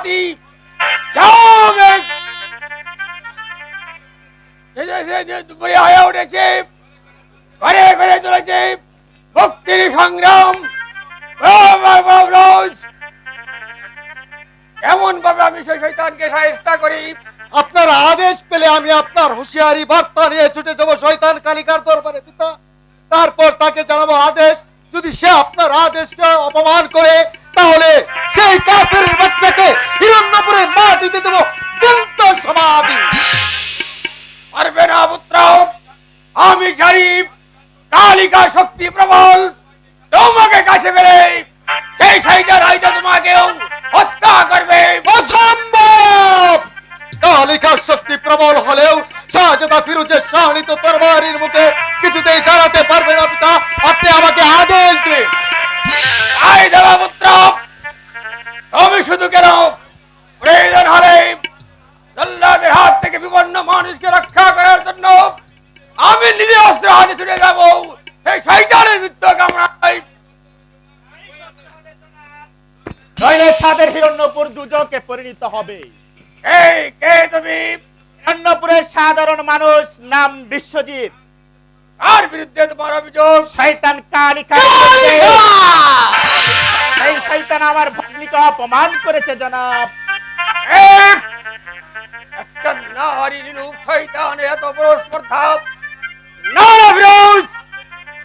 জাতি দুপুরে হয়ে উঠেছে, ঘরে ঘরে চলেছে মুক্তির সংগ্রাম। এমন ভাবে আমি সেই শয়তানকে সাহেস্তা করি। আপনার আদেশ পেলে আমি আপনার হুঁশিয়ারি বার্তা নিয়ে ছুটে যাব শয়তান কালিকার দরবারে পিতা। তারপর তাকে জানাবো আদেশ, যদি সে আপনার আদেশটা অপমান করে তাহলে সেই কাফের বাচ্চাকে হিরণ্যপুরের মাটিতে দেবো জ্যান্ত সমাধি। পারবে না পুত্র, আমি জানি কালিকা শক্তি প্রবল। তোমাকে কাছে পেলে সেই শয়তান হয়তো তোমাকেও হত্যা করবে। অসম্ভব! কালিকার শক্তি প্রবল হলেও শাহজাদা ফিরোজের শাহানিত তরবারির মুখে কিছুতেই দাঁড়াতে পারবে না পিতা। আপনি আমাকে আদেশ দিন। আই দেবা পুত্র, তুমি শুধু কেন, প্রয়োজন হলে জল্লাদের হাত থেকে বিপন্ন মানুষকে রক্ষা করার জন্য আমি নিজে অস্ত্র হাতে ছুটে যাব সেই শয়তানের মৃত্যু কামনায়। নইলে সাদের হিরণ্যপুর দুজকে পরিণত হবে। এই কে তুমি? হিরণ্যপুরের সাধারণ মানুষ, নাম বিশ্বজিৎ। কার বিরুদ্ধে তোমার অভিযোগ? শয়তান কালিকা। এই শয়তান আমার ভগ্নীকে অপমান করেছে জনাব। একটা নারী নিরূপ শয়তানের এত বড় স্পর্ধা! না না ফিরোজ,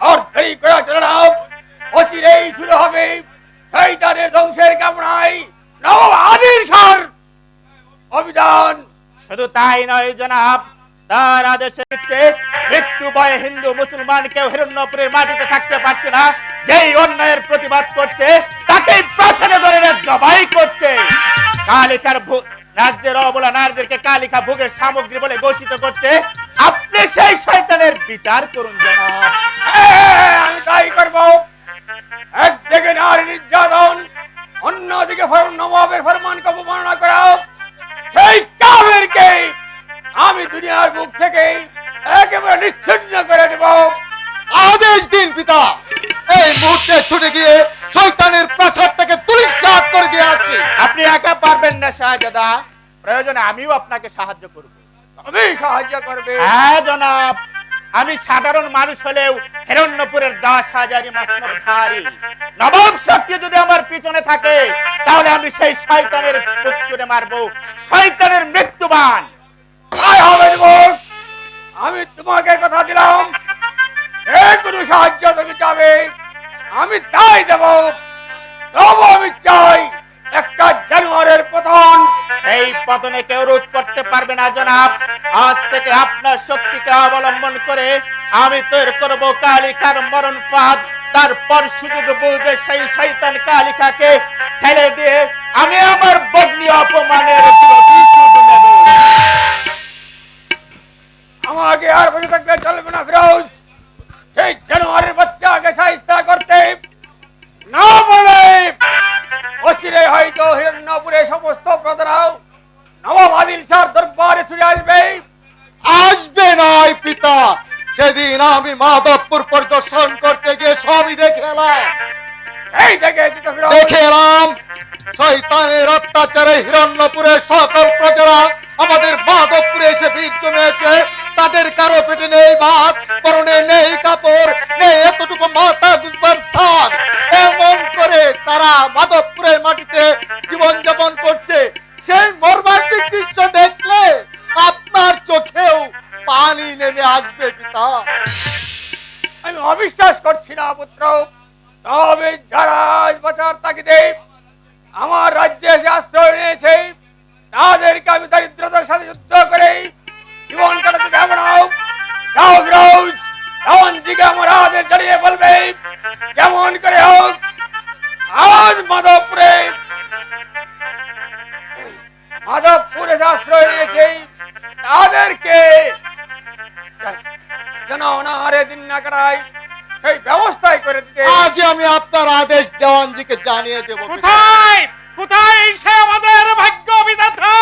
আর দেরি করে চলে নাও, অচিরেই শুরু হবে শয়তানের ধ্বংসের কামনায় নবাব আদিল শাহর অভিযান। শুধু তাই নয় জনাব, তার আদেশে দিচ্ছে মৃত্যু ভয়ে হিন্দু মুসলমান কেউ হিরণ্যপুরের মাটিতে থাকতে পারছে না। যেই অন্যায়ের প্রতিবাদ করছে তাকে প্রাসাদে ধরে জবাই করছে। কালিকার রাজ্যের অবলা নারীদেরকে কালিকা ভোগের সামগ্রী বলে ঘোষিত করছে। আপনি সেই শয়তানের বিচার করুন জনাব। আমি তাই করব। একদিকে নারী নির্যাতন, অন্যদিকে নবাবের ফরমানকে অবমাননা করা, সেই কাফেরকে আমি দুনিয়ার বুক থেকে একেবারে নিচ্ছিন্ন করে দেব। আদেশ দিন পিতা। এই মুহূর্তে ছুটে গিয়ে শয়তানের প্রাসাদটাকে তুলিসাৎ করে দিয়ে আসি। আপনি একা পারবেন না শাহজাদা, প্রয়োজনে আমিও আপনাকে সাহায্য করব। আমি সাহায্য করবে? হ্যাঁ জনাব, আমি সাধারণ মানুষ হলেও হিরণ্যপুরের 10,000 মাসনবধারী নবাব শক্তি যদি আমার পিছনে থাকে তাহলে আমি সেই শয়তানের বুক ছুঁড়ে মারবো, শয়তানের মৃত্যুবান। তাই হবে যুবক, আমি তোমাকে কথা দিলাম, যে কোনো সাহায্য তুমি চাবে আমি তাই দেব। তবু আমি চাই একটা জানোয়ারের পতন। সেই পতনে কেউ রোধ করতে পারবে না জনাব। আজ থেকে আপনার শক্তিকে অবলম্বন করে আমি তৈরি করব কালিকার মরণ ফাঁদ। তারপর সুযোগ বুঝে সেই শয়তান কালিকাকে ঠেলে দিয়ে আমি আমার বগ্নি অপমানের প্রতিশোধ নেব। আমাকে আর বসে থাকলে চলবে না ফিরোজ। সেই জানোয়ারের বাচ্চাকে সাহিস্তা করতে না বলে অচিরে হয়তো হিরণ্যপুরে সমস্ত প্রজারাও নবাব আদিল শাহর দরবারে ছুটে আসবে। আসবে নয় পিতা, সেদিন আমি মাধবপুর পরিদর্শন করতে গিয়ে সবই দেখে এলাম। এই দেখেছি তো ফিরোজ, দেখে এলাম শয়তানের অত্যাচারে হিরণ্যপুরের সকল প্রজারা আমাদের মাধবপুরে এসে ভিড় জমিয়েছে। তাদের কারো পেটে নেই ভাত, পরনে নেই কাপড়, নেই এতটুকু মাথা গুজবার স্থান। এমন করে তারা মাধবপুরের মাটিতে জীবন যাপন করছে। সেই মর্মান্তিক দৃশ্য দেখলে আপনার চোখেও পানি নেমে আসবে পিতা। আমি অবিশ্বাস করছি না পুত্র, তবে যারা বাঁচার তাগিদে আমার রাজ্যে এসে আশ্রয় নিয়েছে তাদেরকে আমি দারিদ্রতার সাথে যুদ্ধ করে জীবন কাটাতে দেব না। যাও ফিরোজ, রাওয়ানজিকে আমার আদেশ জানিয়ে বলবে যেমন করে হোক আজ মাধবপুরে আশ্রয় নিয়েছে তাদেরকে যেন অনাহারে দিন না কাটায় সেই ব্যবস্থাই করে দিতে। আজ আমি আপনার আদেশ দেওয়ানজিকে জানিয়ে দেব। কোথায় কোথায় সে আমাদের ভাগ্য বিধাতা?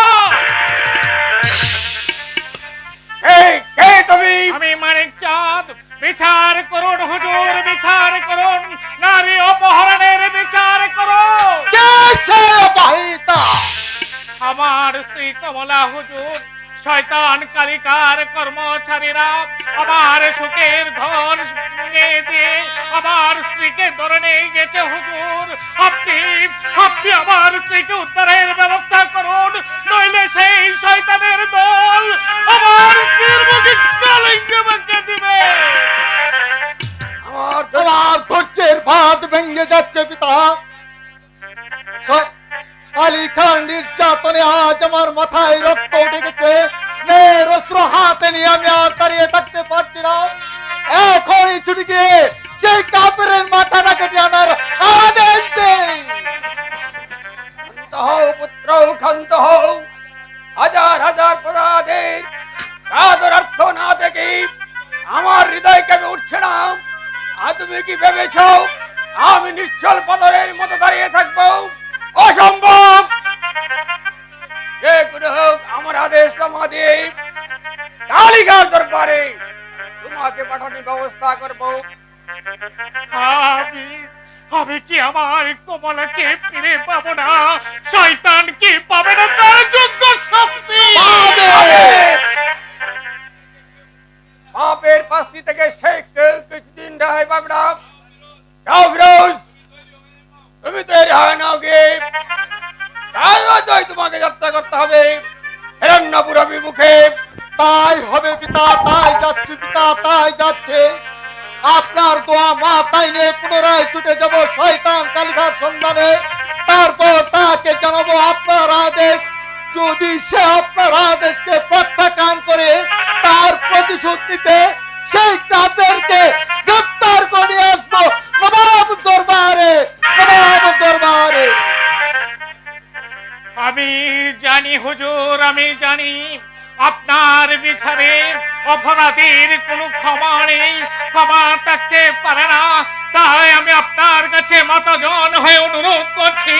এই কে তুমি? আমি মানিক চাঁদ। বিচার করুন হুজুর, বিচার করুন, নারী অপহরণের বিচার করুন। কে সে অপহৃতা? আমার স্ত্রী কমলা হুজুর, শয়তান কালিকার কর্মচারীরা আমার সুখের ধন নিয়ে দিয়ে আমার স্ত্রীকে ধরে নিয়ে গেছে হুজুর। আপনি আপনি আমার স্ত্রীকে উদ্ধারের ব্যবস্থা করুন, নইলে সেই শয়তানের দল আমার স্ত্রীর মুখে কালিঙ্গে মাখিয়ে দিবে। আমার তোমার ধৈর্যের বাঁধ ভেঙে যাচ্ছে পিতা। আলী খান নির্যাতনে আজ আমার মাথায় রক্ত উঠে গেছে। মেয়ের অস্ত্র হাতে নিয়ে আমি আর দাঁড়িয়ে থাকতে পারছি না। এখনই ছুটি গিয়ে সেই কাফেরের মাথাটা কেটে আনার আদেশ দেই। ক্ষান্ত হও পুত্র, ক্ষান্ত হও। হাজার হাজার প্রজাদের কাদের অর্থ না দেখি আমার হৃদয় কেঁপে উঠছে না। আর তুমি কি ভেবেছ আমি নিশ্চল পাথরের মতো দাঁড়িয়ে থাকবো? অসম্ভব। যে কোনো হোক আমার আদেশ জমা দিয়ে কালীঘাট দরবারে তোমাকে পাঠানোর ব্যবস্থা করবো। আমি কি আমার কমলাকে ফিরে পাবো না? শয়তান কি পাবে না তার যোগ্য শাস্তি? পাপের পাস্তি থেকে সে কেউ কিছুদিন রেহাই পাবে না। যাও ফিরোজ, তুমি তো রেহাই নাও গে। তোমাকে যাত্রা করতে হবে হিরণ্যপুর অভিমুখে। তাই হবে পিতা, তাই যাচ্ছে পিতা, তাই যাচ্ছে। আপনার দোয়া মা তাই নিয়ে পুনরায় ছুটে যাব শয়তান কালীঘাট সন্ধানে। তারপর তাকে জানাবো আপনার আদেশ। যদি সে আপনার আদেশকে প্রত্যাখ্যান করে তার প্রতিশোধ নিতে সেই কাফেরকে গ্রেফতার করে নিয়ে আসবো নবাব দরবারে, নবাব দরবারে। আমি জানি হুজুর, আমি জানি আপনার বিচারে অপরাধীর কোনো ক্ষমা নেই, ক্ষমা থাকতে পারে না। তাই আমি আপনার কাছে মাতাজন হয়ে অনুরোধ করছি,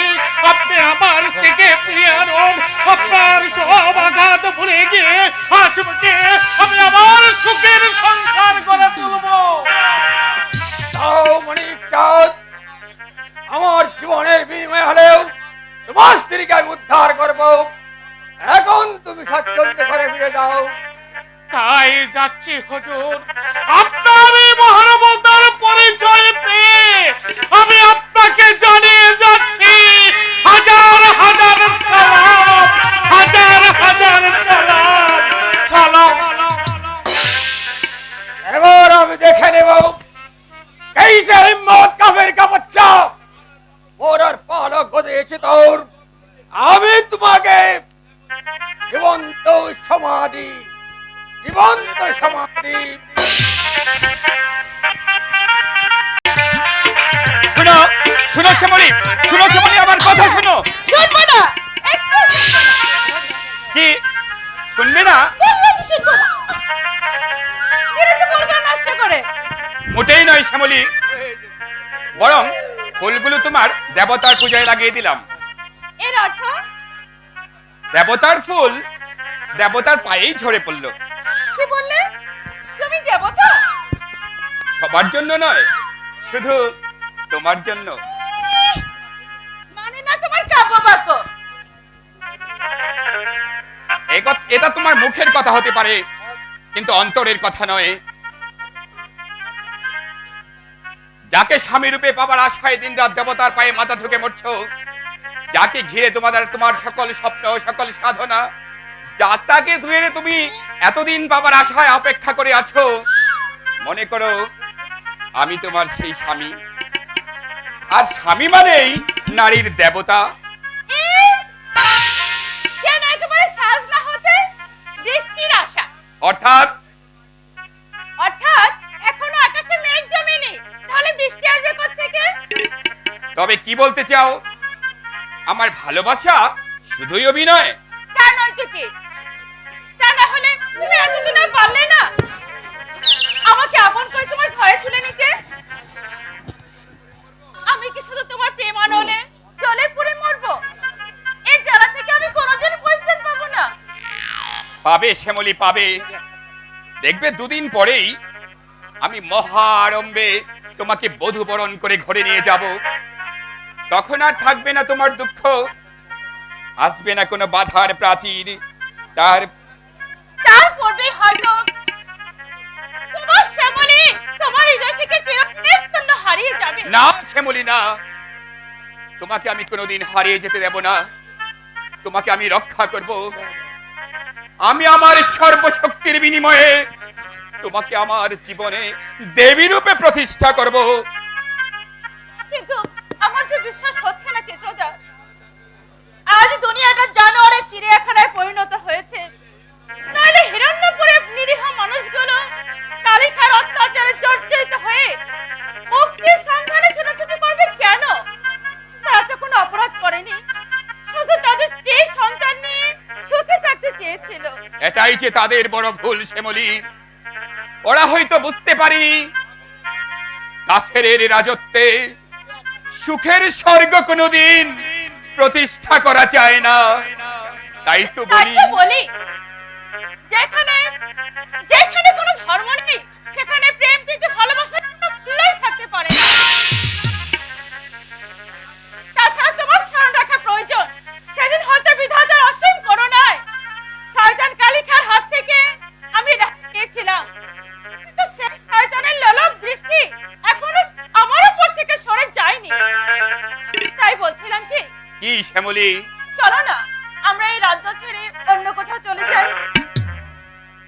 আপনি আমার থেকে ফিরিয়ে আনুন। আপনার সব আঘাত ভুলে গিয়ে হাসিমুখে আমি আমার সুখের সংসার করে তুলব। তাও মানিক চাঁদ, আমার জীবনের বিনিময় হলেও তোমার স্ত্রীকে আমি উদ্ধার করবো। এখন তুমি স্বাচ্ছন্দ্যে ঘরে ফিরে যাও। তাই যাচ্ছি হুজুর। আপনার এই মহানবতার পরিচয় পেয়ে আমি আপনাকে জানিয়ে যাচ্ছি হাজার হাজার সালাম, হাজার হাজার সালাম, সালাম। এবার আমি দেখে নেব कैसे हिम्मत काफिर का बच्चा মোরার পালক গজেছে তোর। আমি তোমাকে জীবন্ত সমাধি, জীবন্ত সমাধি। শুনো শুনো শ্যামলী, শুনো শ্যামলী, আমার কথা শুনো। শুনবো না, কি শুনবে না? বললে তো শুনবো না। এরা তো মুরগা নষ্ট করে। মোটেই নয় শ্যামলী, বরং ফুলগুলো তোমার দেবতার পূজায় লাগিয়ে দিলাম। এর অর্থ? দেবতার ফুল দেবতার পায়েই ঝরে পড়লো। কি বললে? তুমি দেবতা? সবার জন্য নয়, শুধু তোমার জন্য। মানে না তোমার কাব্য বাক্য। এটা তোমার মুখের কথা হতে পারে, কিন্তু অন্তরের কথা নয়। যাকে স্বামী রূপে পাবার আশায় দিনরাত দেবতার পায়ে মাথা ঠুকে মরছো, যাকে ঘিরে তোমার সকল স্বপ্ন, সকল সাধনা, যাকে ঘিরে তুমি এতদিন পাবার আশায় অপেক্ষা করে আছো, মনে করো আমি তোমার সেই স্বামী। আর স্বামী মানেই নারীর দেবতা। কেন একেবারে সাজ না হতে দৃষ্টির আশা? অর্থাৎ অর্থাৎ এখনো আকাশে মেঘ জমেনি, তাহলে বৃষ্টি আসবে কোত্থেকে? তবে কি বলতে চাও? আমার ভালোবাসা শুধুই অভিনয়? তা নয় তো কি? তা না হলে তুমি এতদিন আর পারলে না আমাকে আপন করে তোমার ঘরে তুলে নিতে? আমি কি শুধু তোমার প্রেম আননে চলে পুরে মরবো? এই জ্বালা থেকে আমি কোনোদিন পরিত্রাণ পাবো না। পাবে শ্যামলী, পাবে। দেখবে দুদিন পরেই আমি মহা আড়ম্বে তোমাকে বধূ বরণ করে ঘরে নিয়ে যাব। তখন আর থাকবে না তোমার দুঃখ, আসবে না কোনো বাধার প্রাচীর, তার পূর্বে হয়তো তোমার শ্যামলী তোমার হৃদয় থেকে চিরদিন হারিয়ে যাবে। না শ্যামলী না, তোমাকে আমি কোনোদিন হারিয়ে যেতে দেব না, তোমাকে আমি রক্ষা করব। আমি আমার সর্বশক্তির বিনিময়ে তোমাকে আমার জীবনে দেবী রূপে প্রতিষ্ঠা করব। কিন্তু আমার যে বিশ্বাস হচ্ছে না চিত্রদা, আজ দুনিয়াটা জানোয়ারের চিড়িয়াখানায় পরিণত হয়েছে। নইলে হিরণ্যপুরের নিরীহ মানুষগুলো কালিকার অত্যাচারে জর্জরিত হয়ে মুক্তির সন্ধানে ছোটাছুটি করবে কেন? তারা তো কোনো অপরাধ করেনি, শুধু তাদের স্ত্রী সন্তান নিয়ে সুখে থাকতে চেয়েছিল। এটাই যে তাদের বড় ভুল শ্যামলী। ওরা হয়তো বুঝতে পারেনি কাফেরের রাজত্বে সুখের স্বর্গ কোনোদিন প্রতিষ্ঠা করা যায় না। তাই তো বলি যেখানে যেখানে কোনো ধর্ম নেই সেখানে প্রেম প্রীতি ভালোবাসা খুলেই থাকতে পারে না। তাছাড়া তোমার স্মরণ রাখা প্রয়োজন, সেদিন হয়তো বিধাতার অসীম করুণায় শয়তান কালিকার হাত থেকে আমি রেখেছিলাম, কিন্তু সেই শয়তানের লোলুপ দৃষ্টি এখনো আমার উপর থেকে সরে যায়নি। তাই বলছিলাম কি শ্যামলী, চলো না আমরা এই রাজ্য ছেড়ে অন্য কোথাও চলে যাই,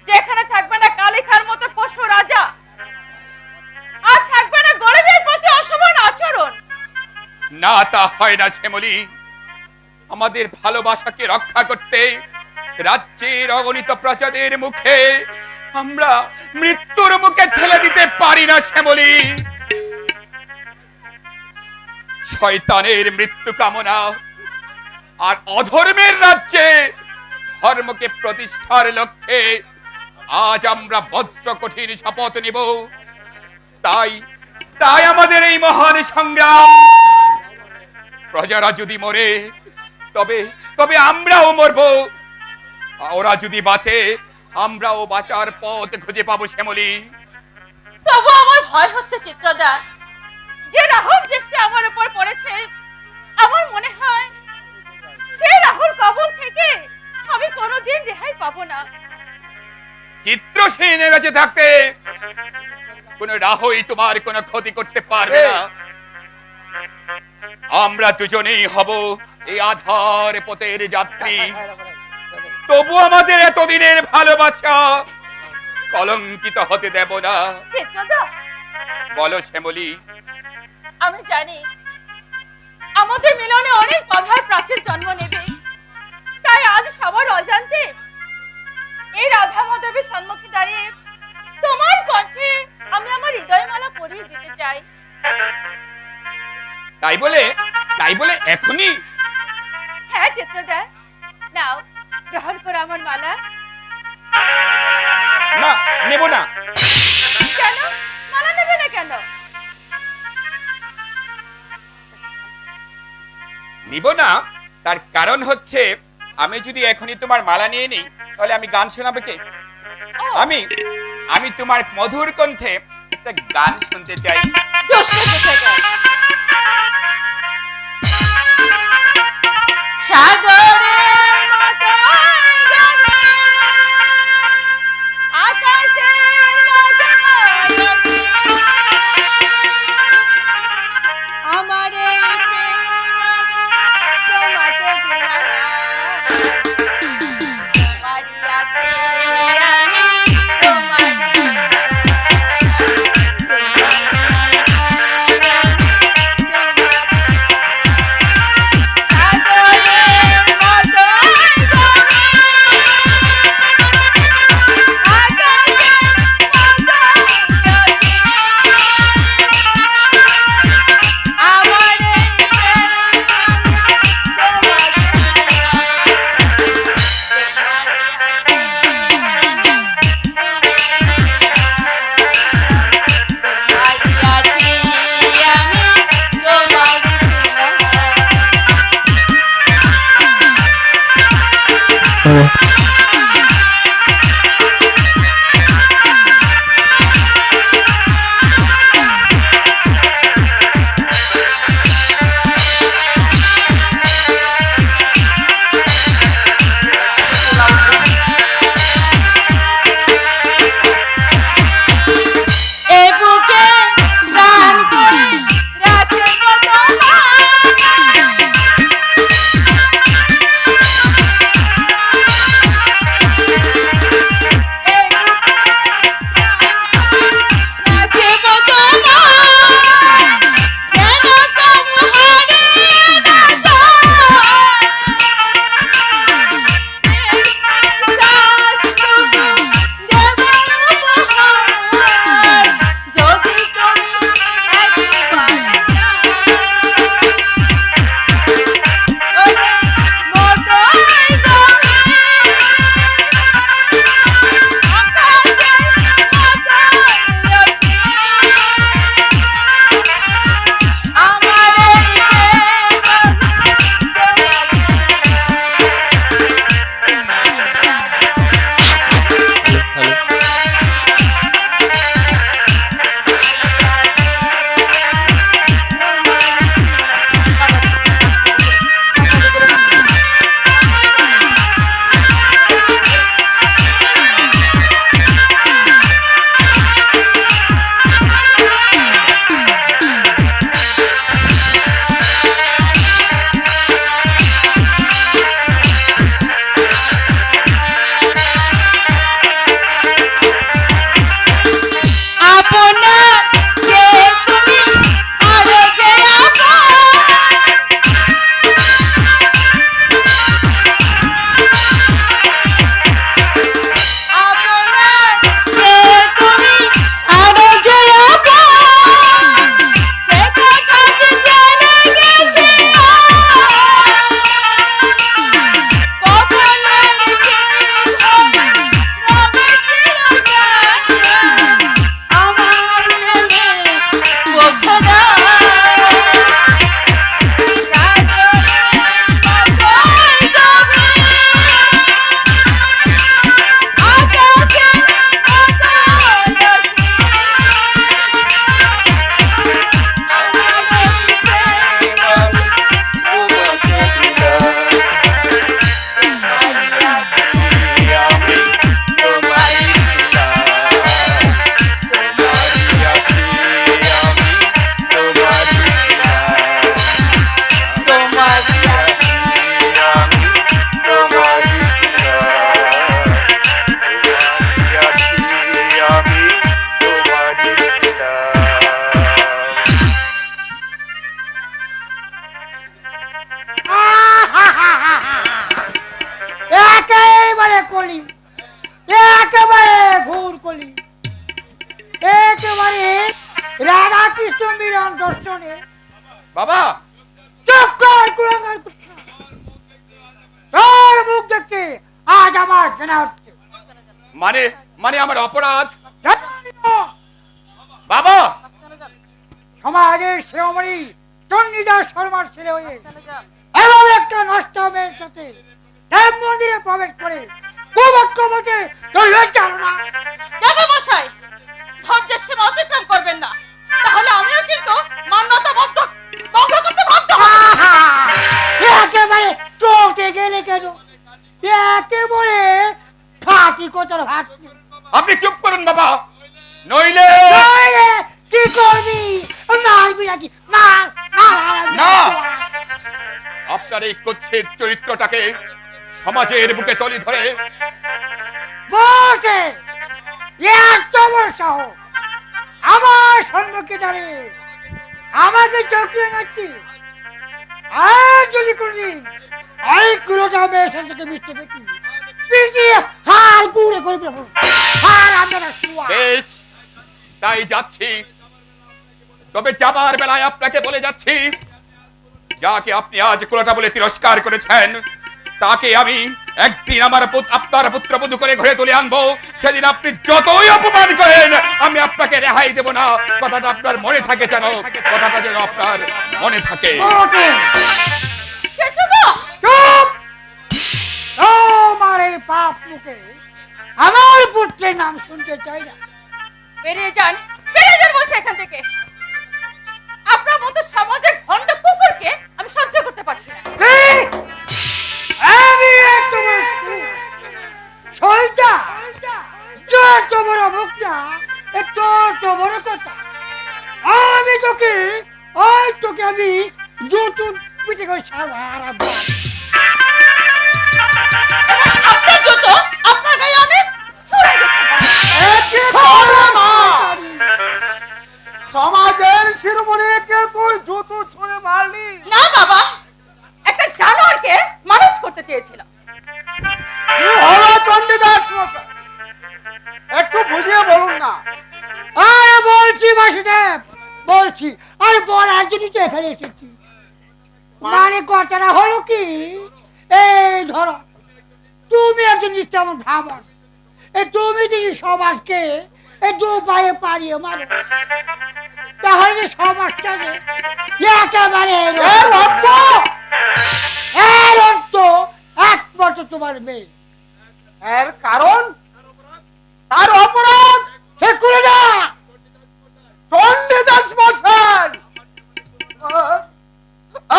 যেখানে থাকবে না কালিকার মতো পশু রাজা, আর থাকবে না গরিবের প্রতি অসমান আচরণ। না, তা হয় না শ্যামলী। আমাদের ভালোবাসাকে রক্ষা করতে রাজ্যের অগণিত প্রজাদের মুখে আমরা মৃত্যুর মুখে ঠেলে দিতে পারি না শ্যামলী। শয়তানের মৃত্যু কামনা আর অধর্মের রাজ্যে ধর্মকে প্রতিষ্ঠার লক্ষ্যে আজ আমরা বজ্র কঠিন শপথ নিব। তাই তাই আমাদের এই মহান সংগ্রাম। প্রজারা যদি মরে তবে তবে আমরাও মরব, ওরা যদি বাঁচে আমরাও বাঁচার পথ খুঁজে পাবো শ্যামলী। তবু আমার ভয় হচ্ছে চিত্রদা, যে রাহুল দৃষ্টি আমার উপর পড়েছে, আমার মনে হয় সেই রাহুল কবল থেকে আমি কোনোদিন রেহাই পাবো না। চিত্রসেন বেঁচে থাকতে কোন রাহুই তোমার কোনো ক্ষতি করতে পারবে না। আমরা দুজনেই হব এই আধার পথের যাত্রী। তবু আমাদের এতদিনের ভালোবাসা কলঙ্কিত হতে দেব না। চিত্রদা, বলো শ্যামলী। আমি জানি আমাদের মিলনে অনেক বাধার প্রাচীর জন্ম নেবে, তাই আজ সবার অজান্তে এই রাধা মাধবের সম্মুখে দাঁড়িয়ে তোমার কণ্ঠে আমি আমার হৃদয়মালা পরিয়ে দিতে চাই। তাই বলে এখনই? হ্যাঁ চিত্রদা, নাও গ্রহণ করো আমার মালা। না, নেব না। কেন মালা নেবে না কেন? নিব না, তার কারণ হচ্ছে আমি যদি এখনই তোমার মালা নিয়ে নিই তাহলে আমি গান শোনাবো কে? আমি তোমার মধুর কণ্ঠে একটা গান শুনতে চাই। সাগরের মতো আকাশের মতো আমার এই প্রেম আমি তোমাকে দিলাম, বাড়ি আছে আমি তোমার জ্ঞান দর্শনে বাবা চক্কর কুলাঙ্গার পুত্র। তোর মুখ দেখতে আজ আমার জানা হচ্ছে। মানে মানে আমার অপরাধ জানি না, বাবা। সমাজের শিরোমণি চণ্ডীদাস শর্মার ছেলে হয়ে এভাবে একটা নষ্ট মেয়ের সাথে দেব মন্দিরে প্রবেশ করে কুবাক্য বলতে তোর লজ্জা হলো না? দাদা মশাই, ধৈর্যের সীমা অতিক্রম করবেন না, তাহলে আমিও কিন্তু মান্যতা বন্ধ করতে বাধ্য হব। আহা! একেবারে চোখে গেলে কেন? একেবারে ফাটি কোথার হাত নেই। আপনি চুপ করুন বাবা, নইলে নইলে কি করবি? মারবি নাকি? মার, মার, না। আপনার এই কুৎসিত চরিত্রটাকে সমাজের বুকে তলি ধরে বলছে এত বড় সাহস আমার সম্মুখে দাঁড়িয়ে আমাকে চোখে যাচ্ছি। আর যদি কোনদিন এই কুলোটা মেয়ের সাথে মিশতে দেখি পিছিয়ে হার গুড়ে করে দেবো। হার আমরা শুয়া। বেশ, তাই যাচ্ছি। তবে যাবার বেলায় আপনাকে বলে যাচ্ছি, যাকে আপনি আজ কোলাটা বলে তিরস্কার করেছেন, তাকে আমি একদিন আপনার পুত্রবধূ করে ঘরে তুলে আনবো। সেদিন আপনি যতই অপমান করেন আমি আপনাকে রেহাই দেব না। কথাটা আপনার মনে থাকে যেন, কথাটা যেন আপনার মনে থাকে। ওকে চেতনা, চুপ! তোমার এই পাপ মুখে আমার পুত্রের নাম শুনতে চাই না। বেরিয়ে যান বলছে এখান থেকে। আপনার মতো সমাজের ভণ্ড কুকুরকে আমি সহ্য করতে পারছি না। এই! আমি এত বড় শয়তান, যত বড় মুখটা তত বড় কথা। আমি তোকে আমি জুতো পিঠে করে সারা আপনার জুতো আপনার গায়ে আমি ছুঁড়ে দিচ্ছি। সমাজের শিরোমণিকে তুই জুতো ছুঁড়ে মারলি? না বাবা, একটা জানোয়ারকে মানুষ করতে চেয়েছিলাম। কি হলো চণ্ডীদাস মশাই? একটু বুঝিয়ে বলুন না। আরে বলছি বাসুদেব, বলছি। আরে বলার জন্যই তো এখানে এসেছি। মানে কথাটা হলো কি, এই ধরো তুমি একজন তেমন ভাবস, তুমি যদি সমাজকে দু পায়ে পারিয়ে মারো, তাহলে যে সমাজটাকে একেবারে এর অর্থ একমাত্র তোমার মেয়ে। এর কারণ তার অপরাধ সে করে না। চণ্ডীদাস মশাই,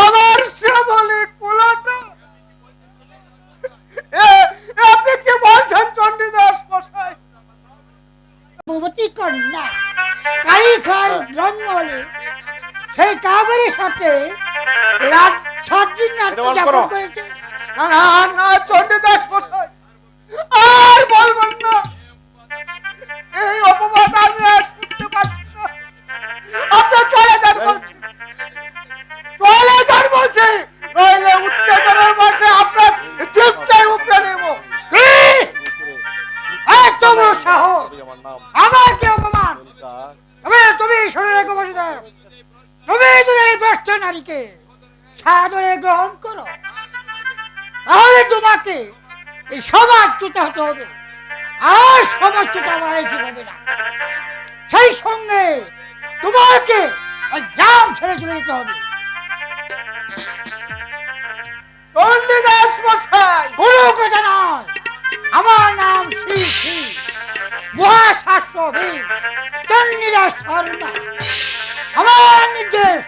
আমার শ্যামলী কুলাটা। আপনি কি বলছেন চণ্ডীদাস মশাই? ভগবতী কন্যা কালীখার জঙ্গলে সেই কাবেরীর সাথে রাত 7 দিন রাত্রি যাপন করেছে। না না না চণ্ডীদাস মশাই, আর বলবেন না। এই অপবাদ আমি আর শুনতে পাচ্ছি না। আপনি চলে যান বলছি, চলে যান বলছি, নইলে উত্তেজনার বসে আপনার জিভটাই উপড়ে নেব। এত বড় সাহস, আমাকে অপমান! তুমি শুনে রেখো বসুদেব, তুমি যদি এই ভ্রষ্ট নারীকে সাদরে গ্রহণ করো, তাহলে তোমাকে এই সমাজ চুতে হতে হবে। আর সমাজ চুতা বাড়াইতে হবে না, সেই সঙ্গে তোমাকে ওই গ্রাম ছেড়ে চলে যেতে হবে। চণ্ডীদাস মশাই, কোনো কথা নয়, আমার নাম শ্রী শ্রী মহাশাস্ত্রবীর চণ্ডীদাস শর্মা। আমার নির্দেশ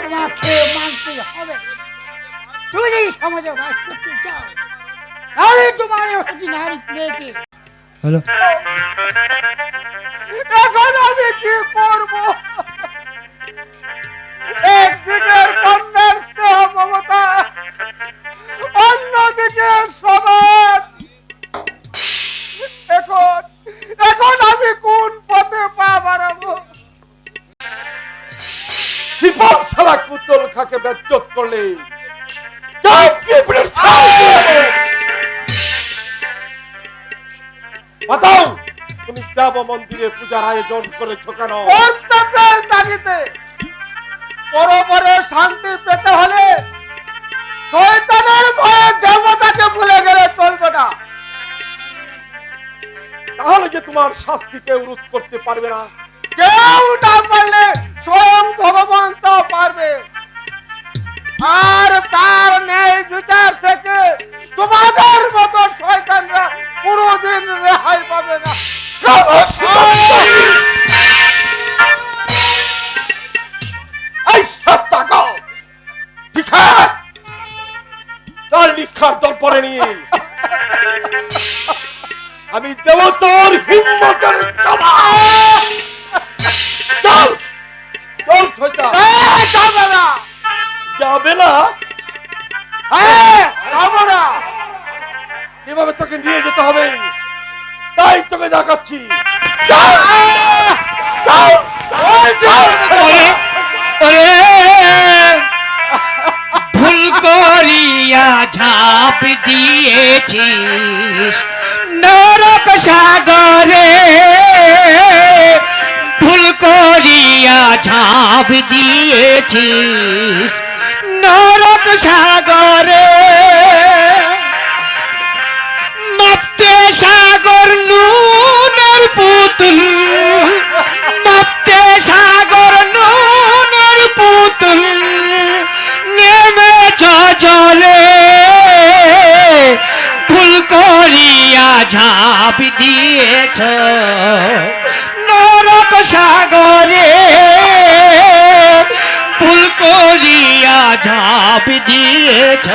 তোমাকে মানতে হবে। তুমি যদি সমাজে বাস করতে চাও, তাহলে তোমার এই নারী মেয়েকে এখন আমি কি করব? একদিকের কন্যার স্নেহ মমতা, অন্যদিকে সমাজ। এখন আমি কোন পথে পা বাড়াবো? বিপদ সারা কুতল খাকে ব্যজ্জত করলে বাতাও, তুমি যাব মন্দিরে পূজার আয়োজন করেছো কেন? কর্তব্যের তাগিদে পরপরে শান্তি পেতে হলে শয়তানের ভয়ে দেবতাকে ভুলে গেলে চলবে না। তাহলে যে তোমার শাস্তি কেউ রোধ করতে পারবে না। কেউ না পারলে স্বয়ং ভগবান তা পারবে। আর তার ন্যায় বিচার থেকে তোমাদের মতো শয়তানরা কোনোদিন রেহাই পাবে না। এই সব তাকাও, ঠিক আছে? তার নিখার দল পরে নিয়ে আমি দেব তোর হিম্মতের জবাব। চল চল শয়তান। যাবে না, যাবে না? যাবো না। কিভাবে তোকে নিয়ে যেতে হবে তাই তোকে দেখাচ্ছি। চল, চল, চল, চল। ভুল করিয়া ঝাঁপ দিয়েছিস নরক সাগরে, ভুল করিয়া ঝাঁপ দিয়েছিস নরক সাগরে। মাপতে সাগর নুনের পুতুল, মাপতে সাগর নুনের পুতুল, নেমেছ জলে ভুল করিয়া ঝাঁপ দিয়েছ নরক সাগরে, ভুল করিয়া ঝাঁপ দিয়েছ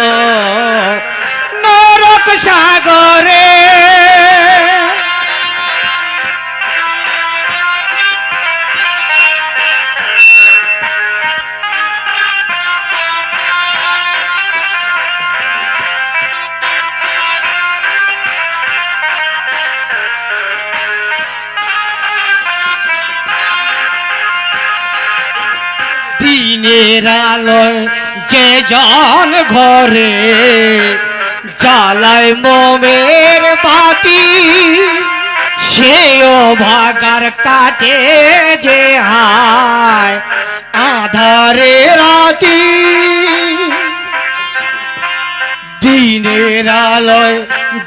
নরক সাগরে। দিনের আলোয় যে জন ঘরে জ্বালায় মোমের বাতি, সেও ভাগার কাটে যে হায় আধারে রাতি। দিনের আলোয়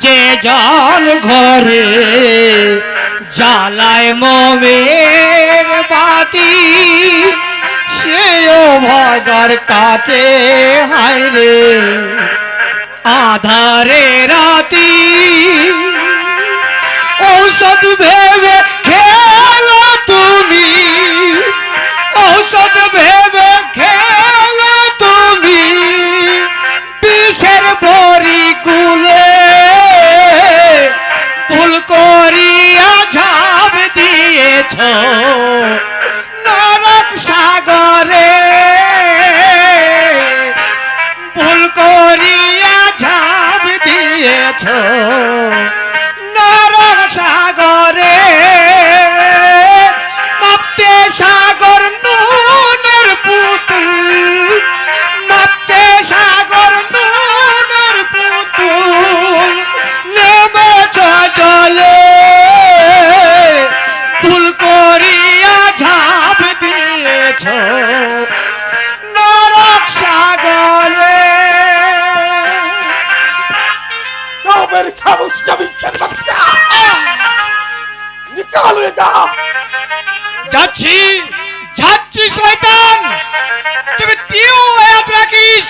যে জন ঘরে জ্বালায় মোমের বাতি, সেও ভাগার কাটে হায় রে আধারে রাতি। ঔষধ ভেবে খেলো তুমি, ঔষধ ভেবে খেলো তুমি, বিষের বড়ি গুলে ভুল করিয়া ঝাঁপ দিয়েছ নরক সাগরে, ভুল করিয়া ঝাঁপ দিয়েছ নরক সাগরে। মাপতে সাগর নুনের পুতুল, মাপতে সাগর নুনের পুতুল, নেমেছ জলে ভুল করিয়া ঝাঁপ দিয়েছ নরক সাগরে। তোদের খামোশ জমিনের বাচ্চা, নিকাল হয়ে যা। যাচ্ছি যাচ্ছি শয়তান, তুমি তিও আয়াত রাখিস।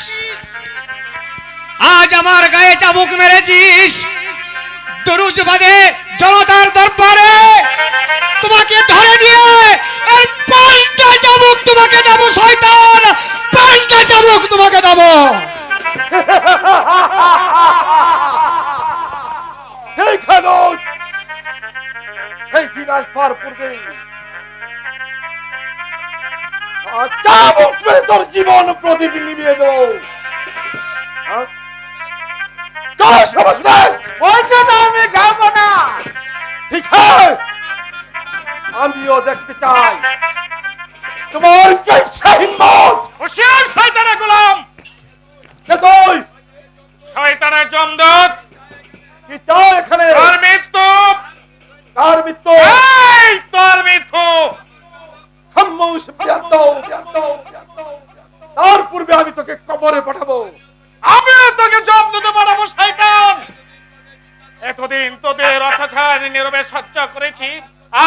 আজ আমার গায়ে চাবুক মেরেছিস, দরুজ বাদে জনতার দরবারে তোমাকে ধরে নিয়ে এর পাল্টা চাবুক তোমাকে দেবো শয়তান, পাল্টা চাবুক তোমাকে দেবো। সেই খামোশ, সেই দিন আসবার পূর্বে চাবুক মেরে তোর জীবন প্রদীপ নিভিয়ে দেবো। চলো সমস্ত বলছে তো আমি যাবো না। ঠিক আছে, আমিও দেখতে চাই তোমার কেসা হিম্মত। হুঁশিয়ার শয়তানের গোলাম, কে তুই? শয়তানের জমদূত, কি চাও এখানে? তোর মৃত্যু, কার মৃত্যু? এই তোর মৃত্যু। খামোশ, ব্যর্থ, ব্যর্থ, ব্যর্থ। করেছি,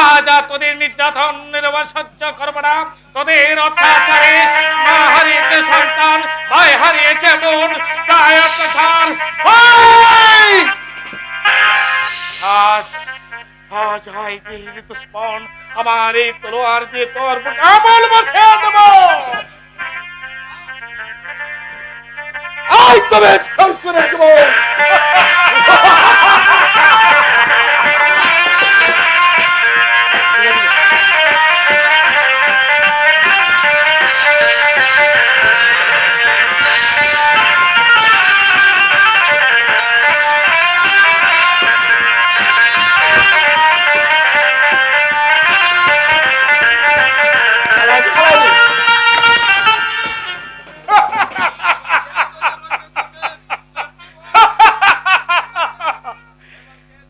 আজ আর তোদের নির্যাতন নির্বাহ সহ্য করবো না। তোদের অত্যাচারে মা হারিয়েছে সন্তান, ভাই হারিয়েছে বোন, তাই অত্যাচার। আজ আজ আই দিয়ে দুশ্মন আমার এই তলোয়ার দিয়ে তোর বুকে আমল বসিয়ে দেব। আই তবে শেষ করে দেবো।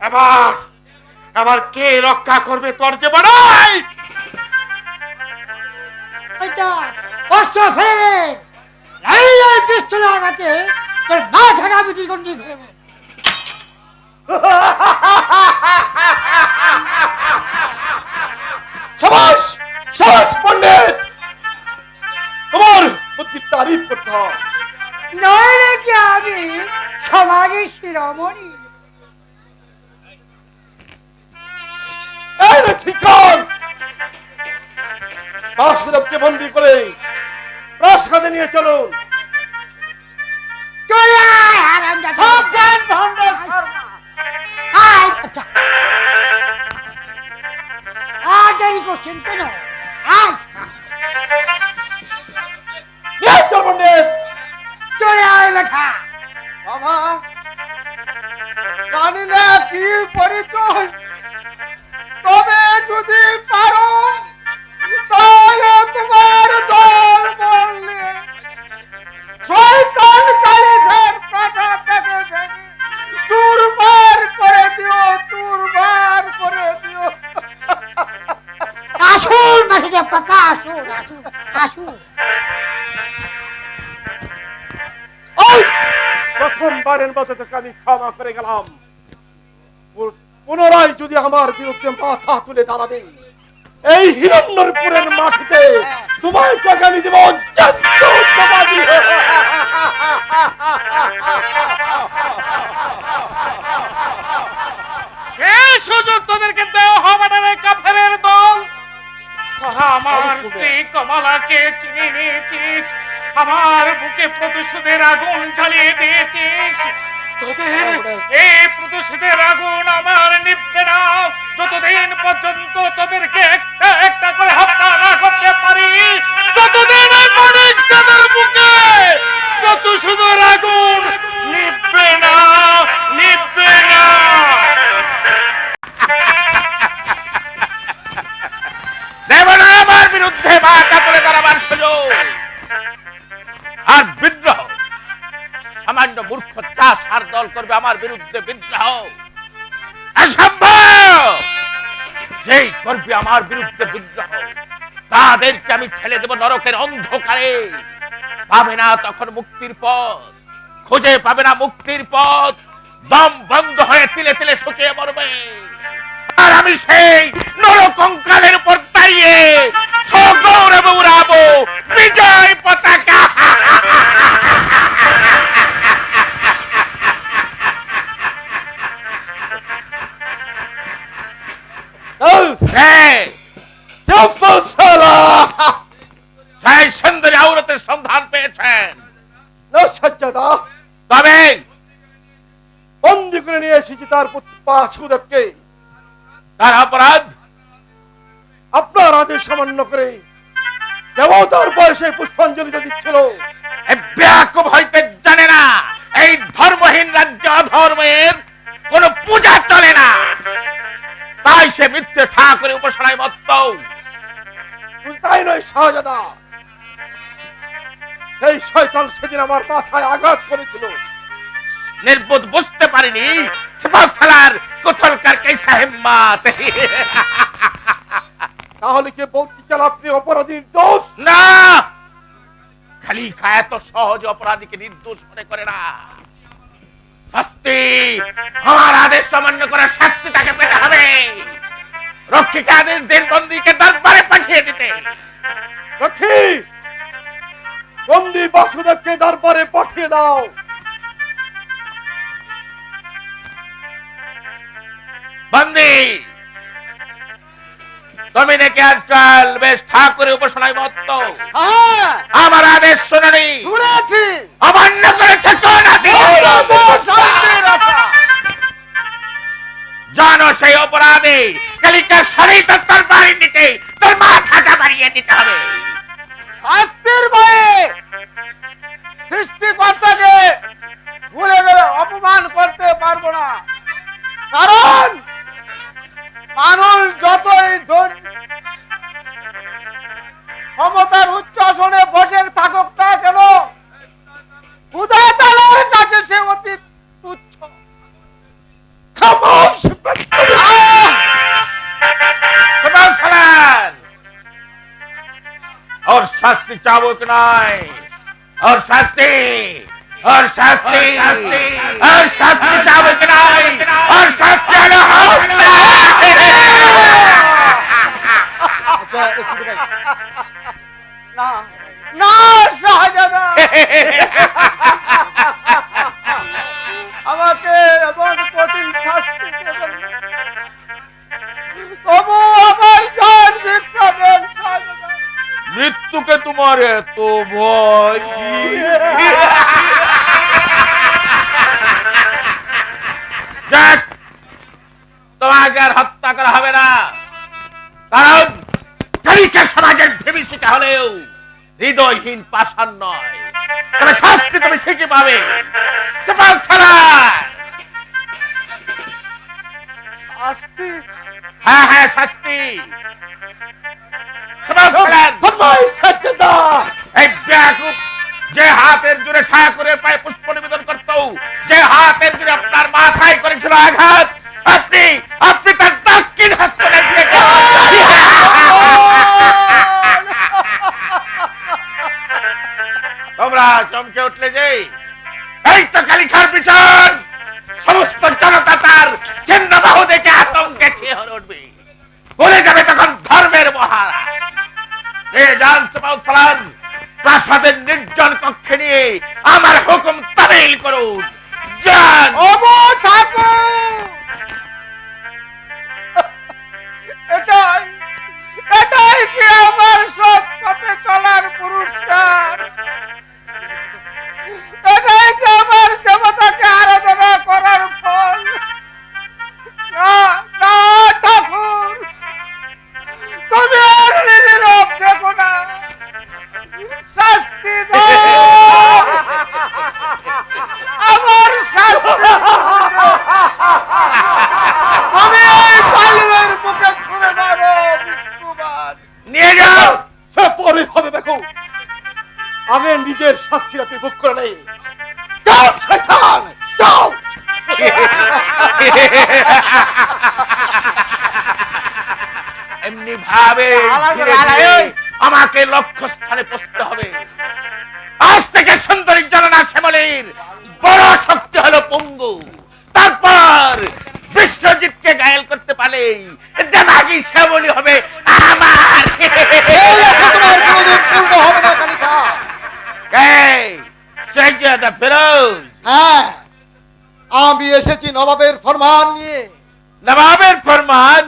এবার এবার কে রক্ষা করবে তোর জীবন? ওইটা অস্ত্র ফেলে রে, এই পিস্তল আঘাতে তোর মাথাটা আমি দ্বিগুণ ফেলবো। সাবাস সাবাস পণ্ডিত, তোমার বুদ্ধির তারিফ করতে হয়। নইলে কি আমি সমাজের শিরোমণি? এই রে শিক্ষক, বাসুদেবকে বন্দি করে প্রাসাদে নিয়ে চলুন। চলে আয় হারামজাদা। সাবধান ভণ্ড শর্মা। আয় বাচ্চা। আর দেরি করছেন কেন? আয় নিয়ে চল পণ্ডিত। চলে আয় বেটা। বাবা, জানি না কি পরিচয়, তবে যদি পারো তাহলে তোমার দল বললে শয়তান কালীধর প্রাসাদ থেকে ভেঙে চুরমার করে দিও, চুরমার করে দিও। আসুন বাসুদেব কাকা, আসুন আসুন আসুন। প্রথমবারের মতো তোকে আমি ক্ষমা করে গেলাম। পুনরায় যদি আমার বিরুদ্ধে মাথা তুলে দাঁড়াবে, এই হিরণ্যপুরের মাটিতে তোমায় তোকে আমি দেব জাতীয়তাবাদী। সেই সুযোগ তোদেরকে দেওয়া হবে না রে কাফেরের দল। তোরা আমার স্ত্রী কমলাকে চিনে নিয়েছিস, আমার বুকে প্রতিশোধের আগুন জ্বালিয়ে দিয়েছিস। তোদের এই প্রতিশোধের আগুন আমার নিভবে না যতদিন পর্যন্ত তোদেরকে একটা একটা করে হত্যা না করতে পারি, ততদিন এই মানিক চাঁদের বুকে প্রতিশোধের আগুন নিভবে না, নিভবে না। দেব না আমার বিরুদ্ধে মাথা তুলে দাঁড়াবার সুযোগ। আর বিদ্রোহ, সামান্য মূর্খ চাষ আর দল করবে আমার বিরুদ্ধে বিদ্রোহ? অসম্ভব। যেই করবে আমার বিরুদ্ধে বিদ্রোহ, তাদেরকে আমি ঠেলে দেব নরকের অন্ধকারে। পাবে না তখন মুক্তির পথ, খুঁজে পাবে না মুক্তির পথ, দম বন্ধ হয়ে তিলে তিলে শুকিয়ে মরবে। আর আমি সেই নরকঙ্কালের উপর দাঁড়িয়ে সগৌরবে উড়াবো বিজয় পতাকা। সেই সুন্দরী আওরতের সন্ধান পেয়েছেন? সজ্জাদা, তবে বন্দি করে নিয়ে এসেছি তার পুত্র বাসুদেবকে। তার অপরাধ আপনার আদেশ সামান্য করে দেবতার বয়সে পুষ্পাঞ্জলি দিচ্ছিল। ব্যাকুব হইতে জানে না এই ধর্মহীন রাজ্য অধর্মের কোন পূজা চলে না, তাই সে মিথ্যে ঠাকুরের উপাসনায় মত্ত। তাই নয় শাহজাদা, সেই শয়তান সেদিন আমার মাথায় আঘাত করেছিল। নির্বোধ বুঝতে পারিনি সুপারসালার কোথালকার কেসা হিম্মত। তাহলে কি বলতে চান আপনি অপরাধী নির্দোষ? না, খালিফা এত সহজ অপরাধীকে নির্দোষ মনে করে না। শাস্তি, আমার আদেশ অমান্য করে শাস্তি তাকে পেতে হবে। রক্ষিকাদের দিন বন্দীকে দরবারে পাঠিয়ে দিতে। রক্ষী, বন্দী বাসুদেবকে দরবারে পাঠিয়ে দাও। বন্দী, তুমি নাকি আজকাল বেশ ঠাকুরের উপাসনায় মত্ত। হ্যাঁ, আমার আদেশ শুনানি শুনেছি। অমান্য করেছে কোন আদেশ? শান্তির আশা। জানো সেই অপরাধে কালিকার শরীর তোর বাড়ি নিতে তোর মাথাটা বাড়িয়ে দিতে হবে। শাস্তির ভয়ে সৃষ্টিকর্তাকে ভুলে গেলে অপমান করতে পারবো না। কারণ মানুষ যতই ক্ষমতার উচ্চ আসনে বসে থাকুক না কেন, খোদা তাআলার কাছে সে অতি তুচ্ছ। খামোশ और शास्ति चाबुक नয়, और शास्ति चाबुक नয়, और शास्ति হলো হত্যা। না না শাহজাদা, আমাকে এমন কঠিন শাস্তি দেবেন না। তবু আমার জান ভিক্ষা দেন শাহজাদা। মৃত্যুকে তোমার এত ভয়? যাক, তোমাকে আর হত্যা করা হবে না, কারণ কালিকা সমাজের ভবিষ্যৎ হলেও হৃদয়হীন পাষাণ নয়। তবে শাস্তি তুমি ঠিকই পাবে। শাস্তি? হ্যাঁ হ্যাঁ, শাস্তি। ফরমাই সাজ্জাদা। এই বেয়াকুব যে হাতের জোরে ঠাকুরের পায়ে পুষ্প নিবেদন করত, যে হাতের জোরে আপনার মাথায় করেছিল আঘাত, আপনি তার দক্ষিণ হস্ত দিয়েছেন। তোমরা চমকে উঠলে যে এই তো কালিকার বিচার। সমস্ত জনতা তার চিহ্ন বাহু দেখে আতঙ্কে শিহরে উঠবে, বলে যাবে তখন ধর্মের মহারা। প্রাসাদের নির্জন কক্ষে নিয়ে আমার হুকুম তামিল করুন। যান। এটাই কি আমার সৎ পথে চলার পুরস্কার? এটাই কি আমার দেবতাকে আরাধনা করার ফল? না না ঠাকুর, তুমি আর নীরব থেকো না, শাস্তি দাও। আমার শাস্তি তুমি এই পালুয়ের বুকে ছুঁড়ে মারো মৃত্যুবান। নিয়ে যাও। সে পরে হবে দেখো, আগে নিজের শাস্তিটা তুই ভোগ করে নেই। যাও শয়তান, যাও। এমনি ভাবে ধীরে ধীরে আমাকে লক্ষ্য স্থানে পৌঁছতে হবে। আজ থেকে সুন্দরী জননা শ্যামলীর বড় শক্তি হলো পঙ্গু। তারপর বিশ্বজিৎকে ঘায়েল করতে পারলে দেমাগি শ্যামলী হবে আমার। তোমার কোনোদিন পূর্ণ হবে না কালিকা। এই শাহজাদা ফিরোজ, হ্যাঁ, আমি এসেছি নবাবের ফরমান নিয়ে। নবাবের ফরমান?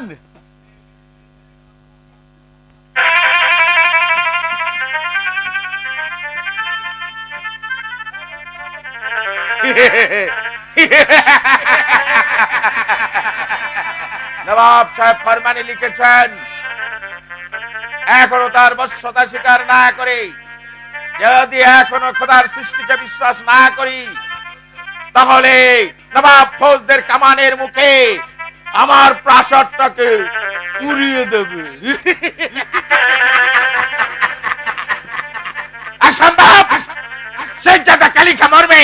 নবাব সাহেব ফরমানে লিখেছেন, এখনো তার বশ্যতা স্বীকার না করে, যদি এখনো খোদার সৃষ্টিকে বিশ্বাস না করি, তাহলে নবাব ফৌজদের কামানের মুখে আমার প্রাসাদটাকে উড়িয়ে দেবে। অসম্ভব! শাহজাদা কালিকা মরবে,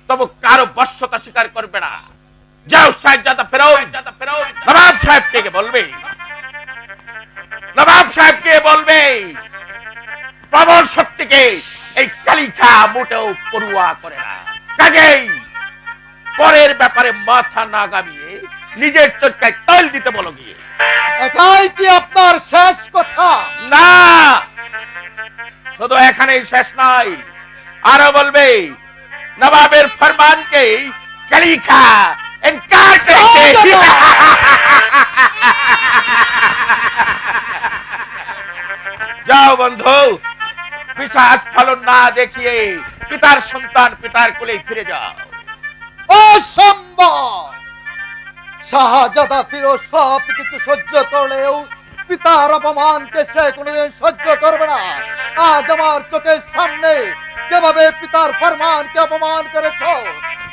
তবু কারো বশ্যতা স্বীকার করবে না। যাও শাহজাদা ফেরত। নবাব সাহেবকে বলবে, নবাব সাহেবকে বলবে প্রবল শক্তিকে এই কালিকা মোটেও পড়ুয়া করে না। কাজেই পরের ব্যাপারে মাথা না গামিয়ে নিজের চরকায় তেল দিতে বলো গিয়ে। এটাই কি আপনার শেষ কথা? না, শুধু এখানেই শেষ নয়, আরো বলবে নবাবের ফরমানকে কালিখা ইনকার করেছে। যাও বন্ধু, পিশাচ ফলন না দেখিয়ে পিতার সন্তান পিতার কোলে ফিরে যাও। অসম্ভব! শাহজাদা ফিরোজ সব কিছু সহ্য করলেও পিতার অপমানকে সে কোনোদিন সহ্য করবে না। আজ আমার চোখের সামনে যেভাবে পিতার ফরমানকে অপমান করেছ,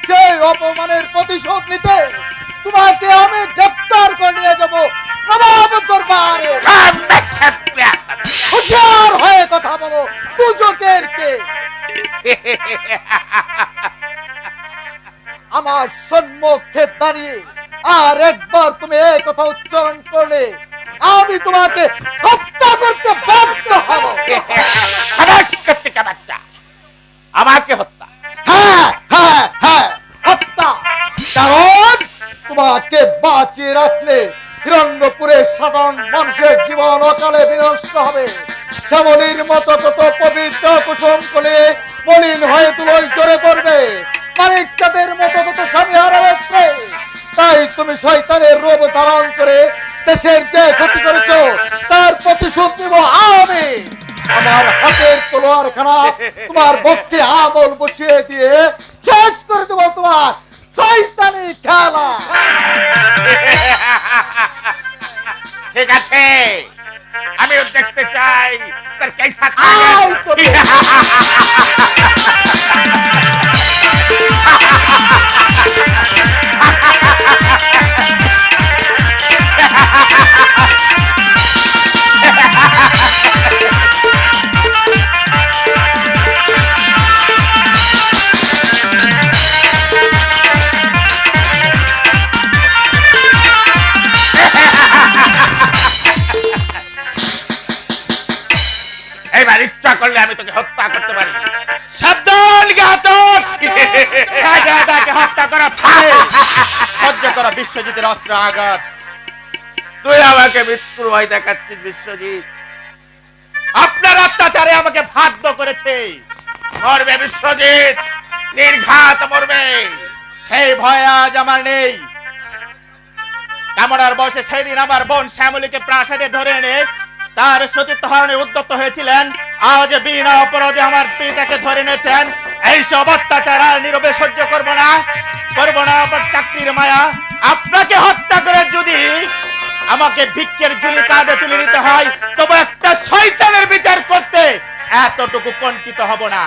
সেই অপমানের প্রতিশোধ নিতে তোমাকে আমি গ্রেফতার করে নিয়ে যাবো নবাব দরবারে। হুঁশিয়ার হয়ে কথা বলো, দুজকের কে? আমার সম্মুখে দাঁড়িয়ে আর একবার তুমি এই কথা উচ্চারণ করলে আমি তোমাকে হত্যা করতে বাধ্য হব। বাচ্চা, আমাকে হত্যা? হ্যাঁ হ্যাঁ হ্যাঁ, হত্যা। কারণ তোমাকে বাঁচিয়ে রাখলে হিরণ্যপুরের সাধারণ মানুষের জীবন অকালে বিনষ্ট হবে। শ্যামলীর মতো কত পবিত্র কুসুম কলে মলিন হয়ে তুলোয় জড়ে পড়বে, মানিকচাঁদের মতো কত স্বামী হারাবে। তাই তুমি শয়তানের রূপ ধারণ করে দেশের যে ক্ষতি করেছো তার প্রতিশোধ নিব আমি। আমার হাতের তলোয়ারখানা তোমার বক্ষে আঙুল বসিয়ে দিয়ে শেষ করে দেবো তোমার শয়তানি খেলা। ঠিক আছে, আমিও দেখতে চাই তার কেসা। আয় তুমি। এবার ইচ্ছা করলে আমি তোকে হত্যা করতে পারি। সাবধান ঘাতক! শাহজাদাকে হত্যা করা পারে, সহ্য করা বিশ্বজিতের অস্ত্র আঘাত। তুই আমাকে মৃত্যুর ভয় দেখাচ্ছিস বিশ্বজিৎ? আপনার অত্যাচারে আমাকে বাধ্য করেছে। মরবে বিশ্বজিৎ, নির্ঘাত মরবে। সেই ভয় আজ আমার নেই। কামড়ার বয়সে সেদিন আমার বোন শ্যামলীকে প্রাসাদে ধরে এনে তার সতীত্ব হরণে উদ্যত হয়েছিলেন। আজ বিনা অপরাধে আমার পিতাকে ধরে এনেছেন। এইসব অত্যাচার আর নীরবে সহ্য করবো না, করবো না। আমার চাকরির মায়া, আপনাকে হত্যা করে যদি আমাকে ভিক্ষের ঝুলি কাঁধে তুলে নিতে হয়, তবে একটা শয়তানের বিচার করতে এতটুকু কণ্ঠিত হব না।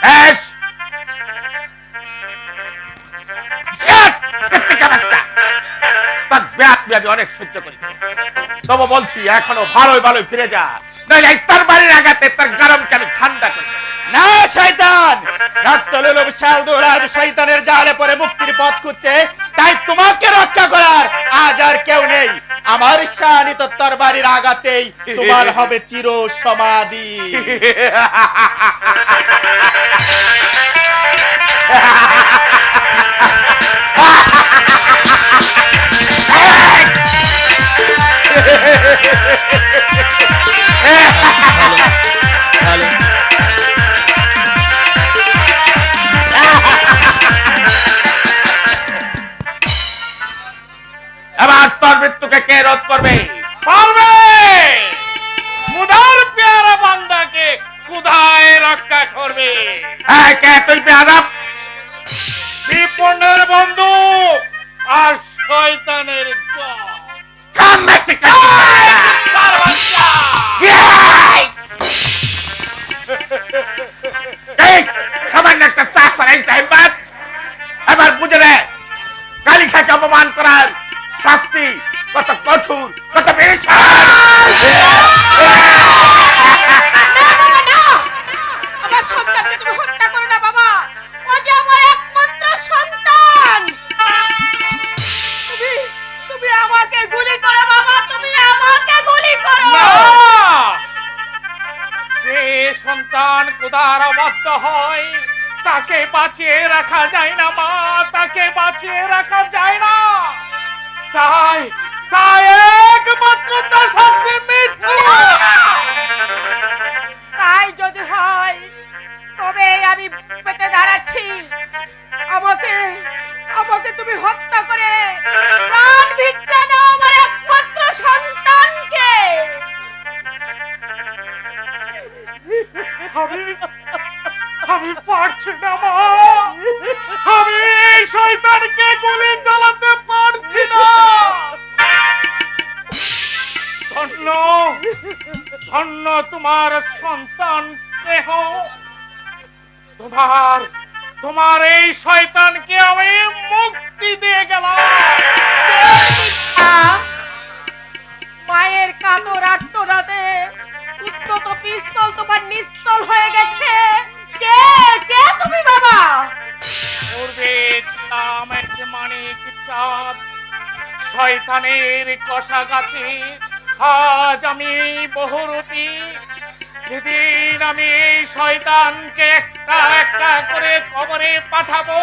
বেশ, আমি অনেক সহ্য করেছি, তবে বলছি এখনো ভালোই ভালোই ফিরে যা, নইলে তার বাড়ির আঘাতে তার গরমকে আমি ঠান্ডা করি। না শয়তান, রক্তলোলুপ শালদুল আজ শয়তানের জালে পড়ে মুক্তির পথ খুঁজছে, তাই তোমাকে রক্ষা করার আজ আর কেউ নেই। আমার শানিত তরবারির আঘাতেই তোমার হবে চির সমাধি। এবার তোর মৃত্যুকে কে রোধ করবে? পারবে। মুদার পেয়ারা বান্দাকে কুদায় রক্ষা করবে। কে তুই বেয়াদব? বিপন্নের বন্ধু আর শয়তানের জয়। তার বাচ্চা। সামান্য একটা চাষার এই সাহেবাদ এবার বুঝে নে, কালিখাকে অপমান করার শাস্তি কত কঠোর, কত আমার সন্তানকে তুমি হত্যা করো না বাবা, ও যে আমার একমাত্র সন্তান। তুমি তুমি আমাকে গুলি করো বাবা, তুমি আমাকে গুলি করো। যে সন্তান কুদার অবাধ্য হয় তাকে বাঁচিয়ে রাখা যায় না মা, তাকে বাঁচিয়ে রাখা যায় না। তাই তাই একমাত্র তার শাস্তি মৃত্যু। তাই যদি হয় তবে আমি পেতে দাঁড়াচ্ছি। আমাকে আমাকে তুমি হত্যা করে প্রাণ ভিক্ষা দাও আমার একমাত্র সন্তানকে। আমি পারছি না মা, আমি এই শয়তানকে গুলি চালাতে পারছি না। ধন্য ধন্য তোমার সন্তান স্নেহ, তোমার এই শয়তানকে আমি মুক্তি দিয়ে গেলাম। মায়ের কাতর আর্তনাদে উত্তত পিস্তল তোমার নিস্তল হয়ে গেছে। কে কে তুমি বাবা? পূর্বে ছিলাম এক মানিক চাঁদ, শয়তানের কষাঘাতে আজ আমি বহুরূপী। যেদিন আমি এই শয়তানকে একটা একটা করে কবরে পাঠাবো,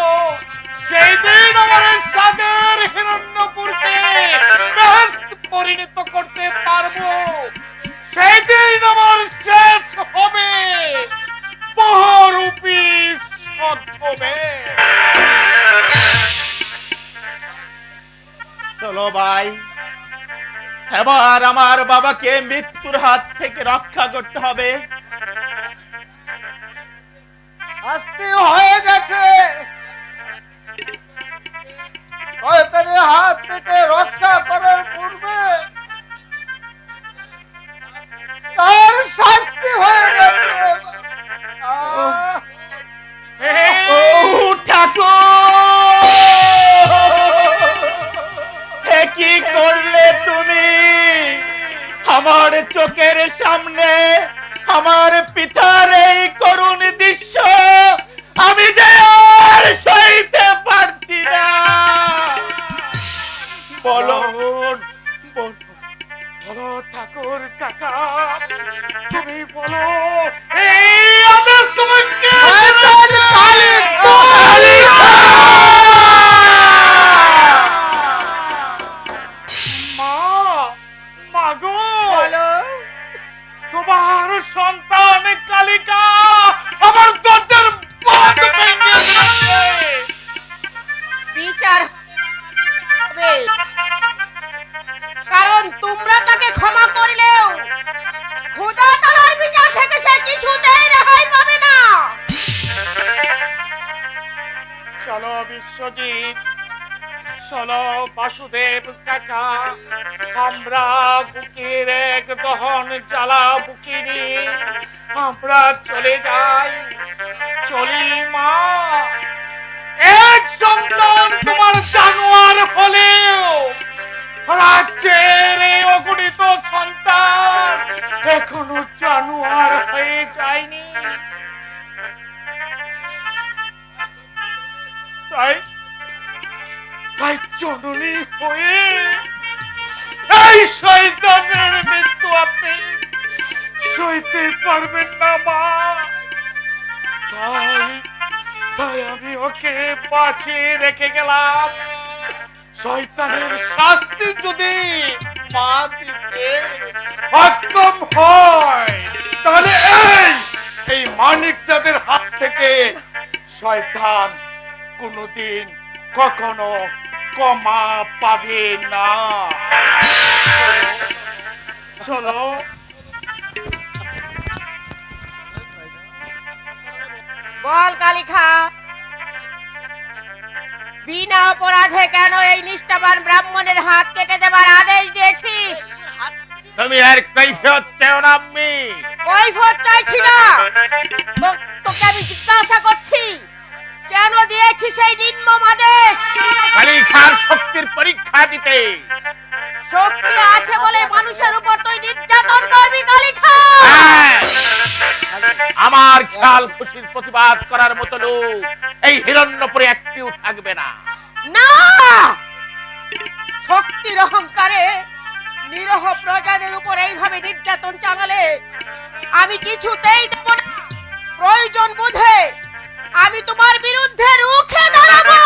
সেই দিন আমার সাদের হিরণ্যপুরকে বেহেশত পরিণত করতে পারবো। সেই দিন আমার শেষ হবে বহুরূপী সৎভবে। চলো ভাই, এবার আমার বাবাকে মৃত্যুর হাত থেকে রক্ষা করতে হবে। শাস্তি হয়ে গেছে, শয়তানের হাত থেকে রক্ষা করার পূর্বে তার শাস্তি হয়ে গেছে। ও ঠাকুর, এ কি করলে তুমি? আমার চোখের সামনে আমার পিতার এই করুণ দৃশ্য আমি যে আর সইতে পারছি না। বলো বলো ঠাকুর কাকা, তুমি বলো এই আদেশ তুমি কে মাগো? তোমার সন্তান কালিকা আমার দরজার বাঁধ ভেঙে দিয়েছে। বিচার হবে, কারণ তোমরা তাকে ক্ষমা করলেও খোদা তাআলার বিচার থেকে সে কিছুতেই রেহাই পাবে না। চলো বিশ্বজিৎ, চলো বাসুদেব কাকা, আমরা বুকের এক দহন জ্বালা বুকে নিয়ে আমরা চলে যাই। চলি মা, এক সন্তান তোমার জানোয়ার হলেও রাজ্যের এই অগণিত সন্তান এখনো জানোয়ার হয়ে যায়নি। তাই জননী হয়ে এই শয়তানের মৃত্যু আপনি সইতে পারবেন না মা। তাই আমি ওকে বাঁচিয়ে রেখে গেলাম। শয়তানের শাস্তি যদি মা দিতে অক্ষম হয়, তাহলে এই মানিক চাঁদের হাত থেকে শয়তান কোনদিন কখনো ক্ষমা পাবে না। চলো বল কালিকা, বিনা অপরাধে কেন এই নিষ্ঠাবান ব্রাহ্মণের হাত কেটে দেবার আদেশ দিয়েছিস? তুমি আর কৈফিয়ত চাও না আম্মি? কৈফিয়ত চাইছি না, তোকে আমি জিজ্ঞাসা করছি কেন দিয়েছিস এই নির্মম আদেশ? কালিকার শক্তির পরীক্ষা দিতে। শক্তি আছে বলে মানুষের উপর তুই নির্যাতন করবি কালিকা? আমার খেয়াল খুশির প্রতিবাদ করার মতো লোক এই হিরণ্যপুরে একটিও থাকবে না। না, শক্তির অহংকারে নিরহ প্রজাদের উপর এইভাবে নির্যাতন চালালে আমি কিছুতেই দেব না। প্রয়োজন বুঝে আমি তোমার বিরুদ্ধে রুখে দাঁড়াবো।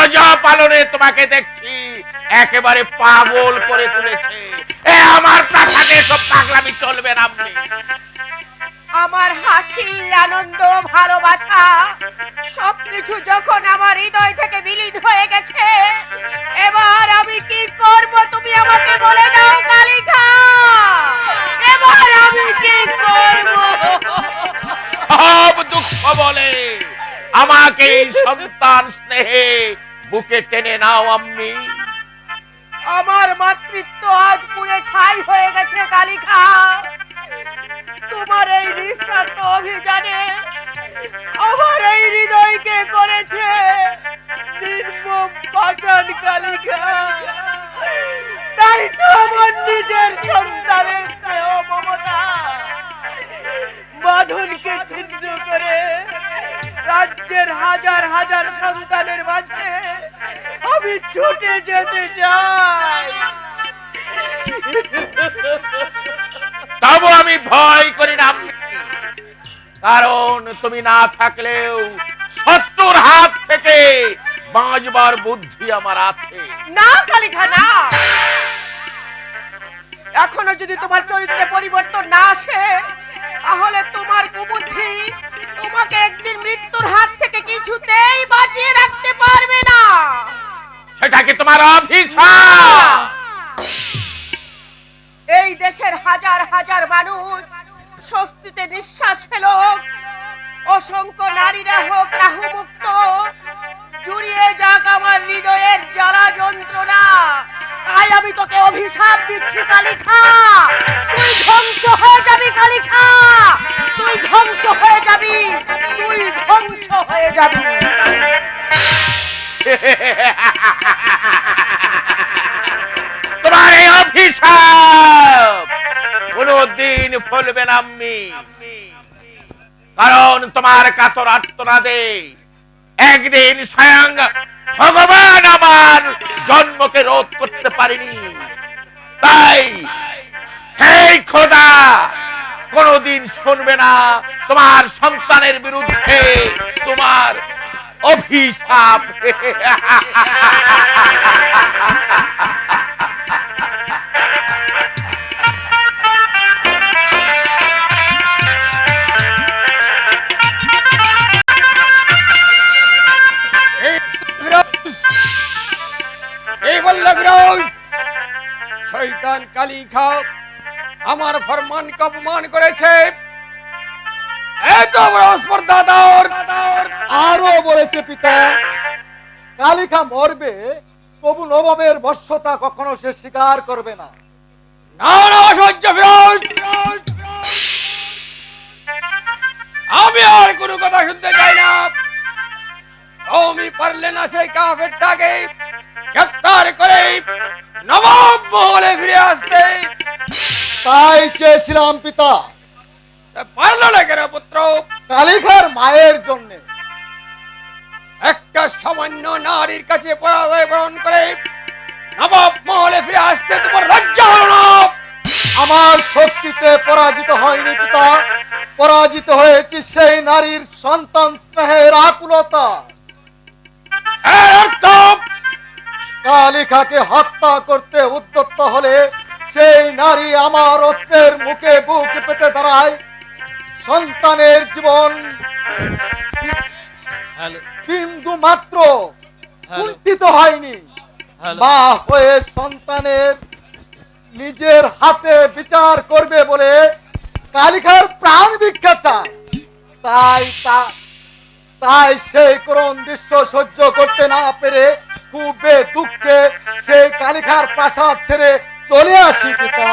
প্রজা পালনে তোমাকে দেখছি একেবারে পাগল করে তুলেছে। আমার প্রাসাদে সব পাগলামি চলবে না। আপনি আমার হাসি, আনন্দ, ভালোবাসা সবকিছু যখন আমার হৃদয় থেকে বিলীন হয়ে গেছে, এবার আমি কি করব তুমি আমাকে বলে দাও কালিকা। এবার আমি কি করব? সব দুঃখ বলে আমাকে এই সন্তান স্নেহে বুকে টেনে নাও আম্মি। আমার মাতৃত্ব আজ পুড়ে ছাই হয়ে গেছে কালিকা। তোমার এই নিঃস্বার্থ অভিযানে আমার এই হৃদয়কে করেছে নির্মম পাষাণ কালিকা। তাই তো আমার নিজের সন্তানের স্নেহ মমতা বাঁধনকে ছিন্ন করে রাজ্যের হাজার হাজার সন্তানের মাঝে আমি ছুটে যেতে চাই। তবু আমি ভয় করি না, কারণ তুমি না থাকলেও শত্রুর হাত থেকে বাঁচবার বুদ্ধি আমার আছে। না কালিকা না, এখনো যদি তোমার চরিত্রে পরিবর্তন না আসে তাহলে তোমার কুবুদ্ধি তোমাকে একদিন মৃত্যুর হাত থেকে কিছুতেই বাঁচিয়ে রাখতে পারবে না। সেটা কি তোমার অভিশাপ? এই দেশের হাজার হাজার মানুষ স্বস্তিতে নিঃশ্বাস ফেলুক, অসংখ্য নারীরা হোক রাহুমুক্ত, জুড়িয়ে যাক আমার হৃদয়ের জ্বালা যন্ত্রণা। তাই আমি তোকে অভিশাপ দিচ্ছি কালিকা, তুই ধ্বংস হয়ে যাবি কালিকা, তুই ধ্বংস হয়ে যাবি, তুই ধ্বংস হয়ে যাবি। তোমার এই অভিশাপ কোনদিন ফলবে না আম্মি, কারণ তোমার কাতর আর্তনাদে একদিন স্বয়ং ভগবান আমার জন্মকে রোধ করতে পারেনি। তাই এই খোদা কোনদিন শুনবে না তোমার সন্তানের বিরুদ্ধে তোমার অভিশাপ। এই বললে বিরোধ শয়তান কালিকা আমার ফরমানকে অপমান করেছে। এত বড় স্পর্ধা তোর! আরো বলেছে পিতা, কালিকা মরবে তবু নবাবের বর্ষতা কখনো সে স্বীকার করবে না। না না, অসহ্য বিরোধ! আমি আর কোনো কথা শুনতে চাই না। তুমি পারলে না সেই কাফেরটাকে গ্রেফতার করে নবাব মহলে ফিরে আসতে? তাই চেয়েছিলাম পিতা। তা পারলো না কেন পুত্র? কালিকার মায়ের জন্য। একটা সামান্য নারীর কাছে পরাজয় বরণ করে নবাব মহলে ফিরে আসতে তোমার রাজ্য হলো না। আমার শক্তিতে পরাজিত হয়নি পিতা, পরাজিত হয়েছে সেই নারীর সন্তান স্নেহের আকুলতা। এর অর্থ কালিকাকে হত্যা করতে উদ্যত হলে সেই নারী আমার অস্ত্রের মুখে বুক পেতে দাঁড়ায়। সন্তানের জীবন বিন্দু মাত্র কুণ্ঠিত হয়নি। মা হয়ে সন্তানের নিজের হাতে বিচার করবে বলে কালিকার প্রাণ ভিক্ষা চায়। তাই সেই করুণ দৃশ্য সহ্য করতে না পেরে খুবই দুঃখে সেই কালিকার প্রাসাদ ছেড়ে চলে আসি পিতা।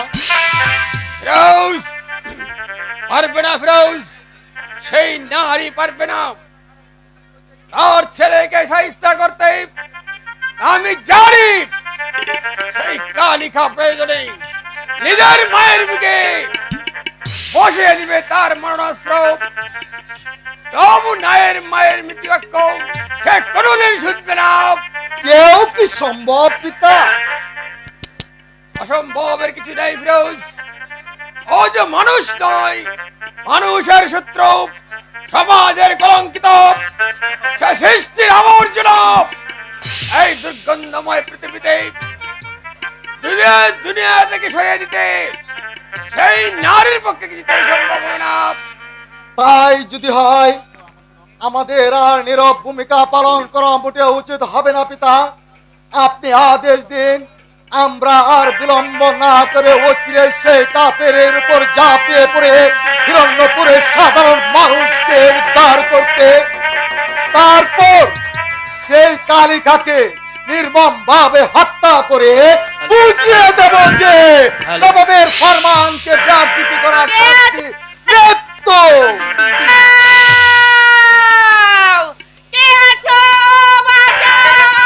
ফিরোজ পারবে না, ফিরোজ সেই নারী পারবে না তার ছেলেকে সাহিত্য করতে। আমি জানি সেই কালিকা প্রয়োজনে নিজের মায়ের বুকে বসিয়ে দিবে তার মরণাস্ত্র। তবু নায়ের মায়ের মৃত্যুবাক্য সে কোনোদিন শুনবে না। কেউ কি সম্ভব পিতা? অসম্ভবের কিছু নেই ফিরোজ। ও যে মানুষ নয়, মানুষের শত্রু, সমাজের কলঙ্কিত, সে সৃষ্টির আবর্জনা। এই দুর্গন্ধময় পৃথিবীতে দুনিয়া থেকে সরিয়ে দিতে সেই নারীর পক্ষে কিছুতেই সম্ভব হয় না। তাই যদি হয় আমাদের আর নীরব ভূমিকা পালন করা মোটেও উচিত হবে না পিতা। আপনি আদেশ দিন, আমরা আর বিলম্ব না করে অচিরে সেই কাফেরের উপর ঝাঁপিয়ে পড়ে হিরণ্যপুরের সাধারণ মানুষকে উদ্ধার করতে, তারপর সেই কালিকাকে নির্মম ভাবে হত্যা করে বুঝিয়ে দেব যে নবাবের ফরমানকে জাগৃতি করার শাস্তি মৃত্যু। কে আছো? বাঁচাও!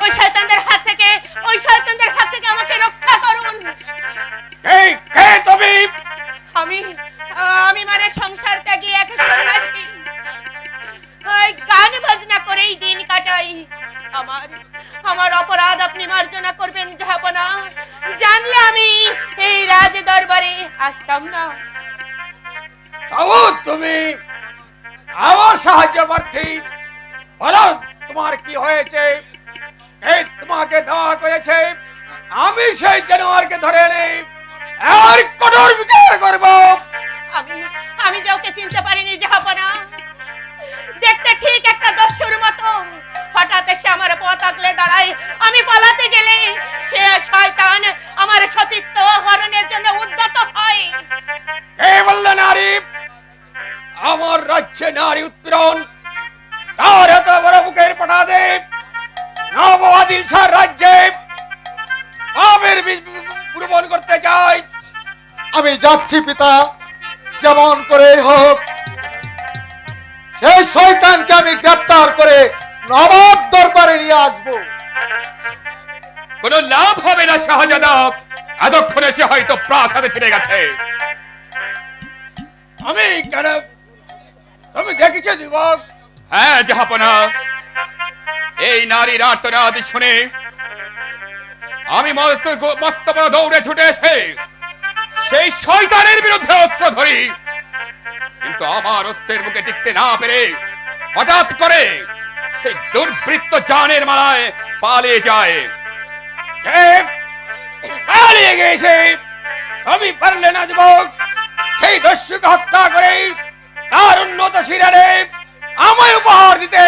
ওই শয়তানদের হাত থেকে, ওই শয়তানদের হাত থেকে আমাকে রক্ষা করুন। কে তুমি? আমি মানে সংসার ত্যাগী এক সন্ন্যাসী। ওই গান বাজনা করেই দিন কাটাই। আমার অপরাধ আপনি মার্জনা করবেন জাহাপনা। জানলে আমি এই রাজ দরবারে আসতাম না। তাও তুমি আমার সাহায্য প্রার্থী, বলো তোমার কি হয়েছে? কে তোমাকে দেওয়া করেছে? আমি সেই জানোয়ারকে ধরে এনে আর কঠোর বিচার করব। আমি যাওকে চিনতে পারিনি জাহাপনা। দেখতে ঠিক একটা দস্যুর মতো, হঠাৎ এসে আমার পথ আগলে দাঁড়ায়। আমি পালাতে গেলে সে শয়তান আমার সতীত্ব হরণের জন্য উদ্যত হয়। কে বললো নারী? আমার রাজ্যে নারী উৎপীড়ন তার এত বড় বুকের পাঠা দে নবাব আদিল শাহ রাজ্যে পাপের বীজ রোপণ করতে চাই। আমি যাচ্ছি পিতা, যেমন করে হোক সেই শয়তানকে আমি গ্রেফতার করে নবাব দরবারে নিয়ে আসবো। কোনো লাভ হবে না শাহজাদা, এতক্ষণে সে হয়তো প্রাসাদে ফিরে গেছে। আমি কেন? তুমি দেখেছো যুবক? হ্যাঁ জাহাপনা, এই নারীর আর্তনাদ শুনে আমি মস্ত বড় দৌড়ে ছুটে এসে সেই শয়তানের বিরুদ্ধে অস্ত্র ধরি, কিন্তু আমার অস্ত্রের মুখে টিকতে না পেরে হঠাৎ করে সেই দুর্বৃত্ত জানের মালায় পালিয়ে যায়। কে পালিয়ে গেছে? তুমি পারলে না যুবক সেই দস্যুকে হত্যা করে তার উন্নত শিরারে আমায় উপহার দিতে?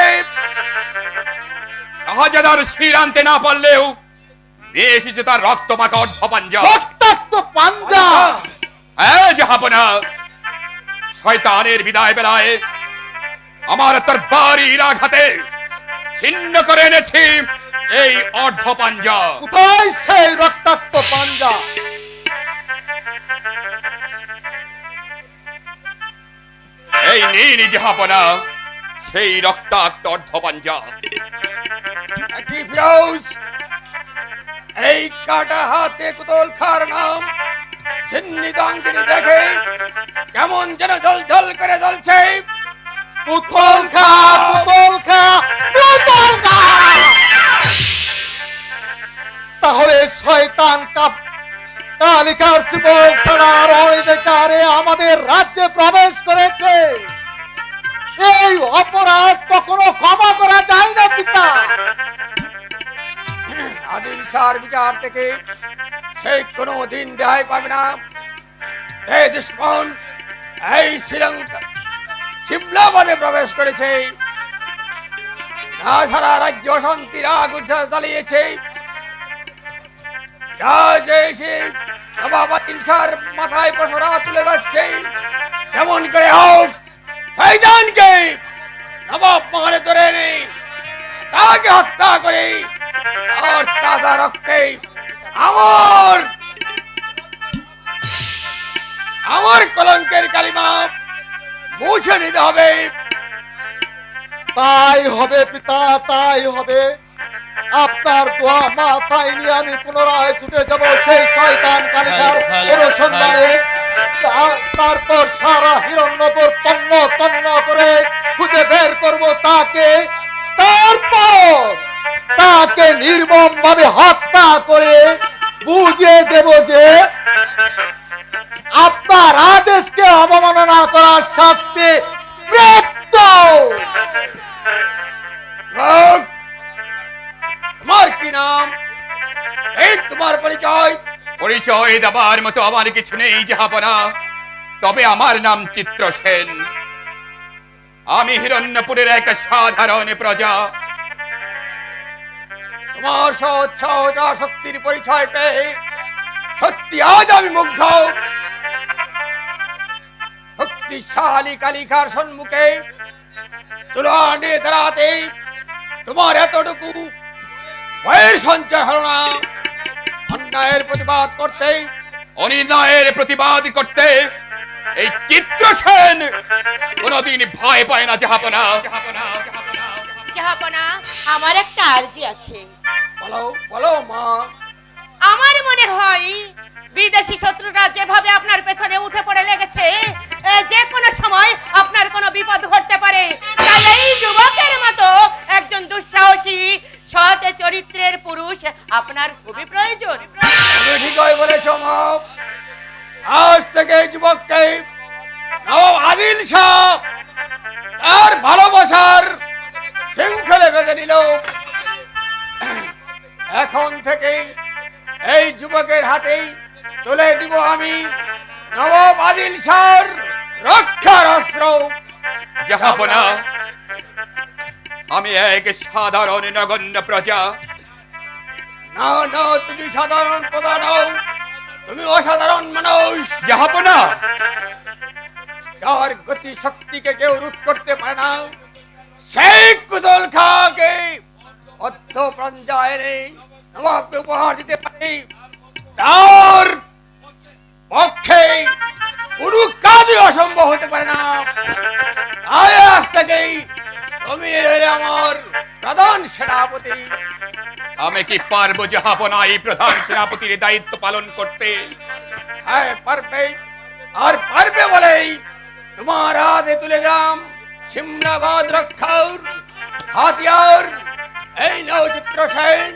শাহজাদার শির আনতে না পারলেও নিয়ে এসেছে তার রক্ত মাখা অর্ধপাঞ্জা। রক্তাক্ত পাঞ্জা! হ্যাঁ জাহাপনা, শয়তানের বিদায় বেলায় আমার তার বাড়ির আঘাতে ছিন্ন করে এনেছি এই অর্ধপাঞ্জা। কোথায় সেই রক্তাক্ত পাঞ্জা? এই নিন জাহাপনা সেই রক্তাক্ত অর্ধপাঞ্জা। কি ফিরোজ, এই কাটা হাতে কুতল খার নাম চিহ্নিত আংটি দেখে কেমন যেন জল জল করে জ্বলছে। পুতল খা, পুতল খা, পুতল খা! তাহলে শয়তান কালিকার শিবস্থানার অধিকারে আমাদের রাজ্যে প্রবেশ করেছে। এই অপরাধ কখনো ক্ষমা করা যায় না পিতা। আদিল শাহর বিচার থেকে সেই কোনো দিন রেহাই পাবে না। এই দুশ্মন এই শ্রীলঙ্কা শিমলাবাদে প্রবেশ করেছে, সারা রাজ্য অশান্তির আগুন জ্বালিয়েছে। নবাব আদিল শাহর মাথায় পশরা তুলে যাচ্ছে। যেমন করে হোক শয়তানকে নবাব মারে ধরে নেই, তাকে হত্যা করে আর তাজা রক্তে আমার কলঙ্কের কালিমা মুছে নিতে হবে। তাই হবে পিতা, তাই হবে। আপনার দোয়া মাথায় নিয়ে আমি পুনরায় ছুটে যাব সেই শয়তান কালিকার অনুসন্ধানে। তারপর সারা হিরণ্যপুর তন্ন তন্ন করে খুঁজে বের করব তাকে। তারপর তাকে নির্মম ভাবে হত্যা করে বুঝিয়ে দেব যে আপনার আদেশকে অবমাননা করার শাস্তি মৃত্যু। পরিচয় দেবার মতো আমার কিছু নেই জাহাপনা, তবে আমার নাম চিত্রসেন। আমি হিরণ্যপুরের এক সাধারণ প্রজা। তোমার সৎ সহজ শক্তির পরিচয় পেয়ে সত্যি আজ আমি মুগ্ধ। শক্তিশালী কালিকার সম্মুখে তুলা নিয়ে দাঁড়াতে তোমার এতটুকু ভয়ের সঞ্চার হলো না। অন্যায়ের প্রতিবাদ করতে, অন্যায়ের প্রতিবাদ করতে এই চিত্রসেন কোনদিন ভয় পায় না জাহাপনা। জাহাপনা, আমার একটা আর্জি আছে। বলো বলো মা। আমার মনে হয় বিদেশি শত্রুরা যেভাবে আপনার পেছনে উঠে পড়ে লেগেছে, যে কোনো সময় আপনার কোনো বিপদ ঘটতে পারে। তাই এই যুবকের মতো একজন দুঃসাহসী সৎ চরিত্রের পুরুষ আপনার খুবই প্রয়োজন। তুমি ঠিকই বলেছ মা। আজ থেকে এই যুবককে নবাব আদিল শাহ তার ভালোবাসার শৃঙ্খলে বেঁধে নিল। এখন থেকে এই যুবকের হাতেই তুলে দিব আমি নবাব আদিল শাহর রক্ষার অস্ত্র। জাহাপনা, আমি এক সাধারণ নগণ্য প্রজা। না না, তুমি সাধারণ প্রজা নও, তুমি অসাধারণ মানুষ। জাহাপনা, যার গতি শক্তিকে কেউ রোধ করতে পারে না, সেই কুদল খাকে অর্থ প্রঞ্জা এনে নবাবকে উপহার দিতে পারে, তার পক্ষে কোনো কাজই অসম্ভব হতে পারে না। তাই আজ থেকেই তুমি রইলে আমার প্রধান সেনাপতি। আমি কি পারবো জাহাপনা এই প্রধান সেনাপতির দায়িত্ব পালন করতে? হ্যাঁ পারবে, আর পারবে বলেই তোমার হাতে তুলে দিলাম সিমনাবাদ রক্ষার হাতিয়ার। এই নাও চিত্রসেন।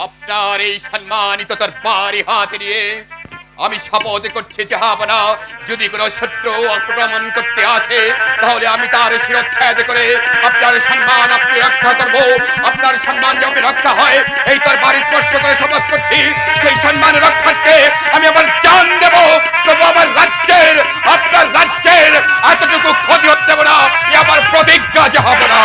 আপনার এই সম্মানিত তরবারি হাতে নিয়ে আমি শপথ করছি জাহাপনা, যদি কোনো শত্রু আক্রমণ করতে আসে তাহলে আমি তার শিরচ্ছেদ করে আপনার সম্মান আপনি রক্ষা করব। আপনার সম্মান যাতে রক্ষা হয় এই তরবারি স্পর্শ করে শপথ করছি, সেই সম্মান রক্ষার্থে আমি আমার জান দেব। তবু আমার রাজ্যের, আপনার রাজ্যের এতটুকু ক্ষতি হতে দেব না, এ আমার প্রতিজ্ঞা জাহাপনা।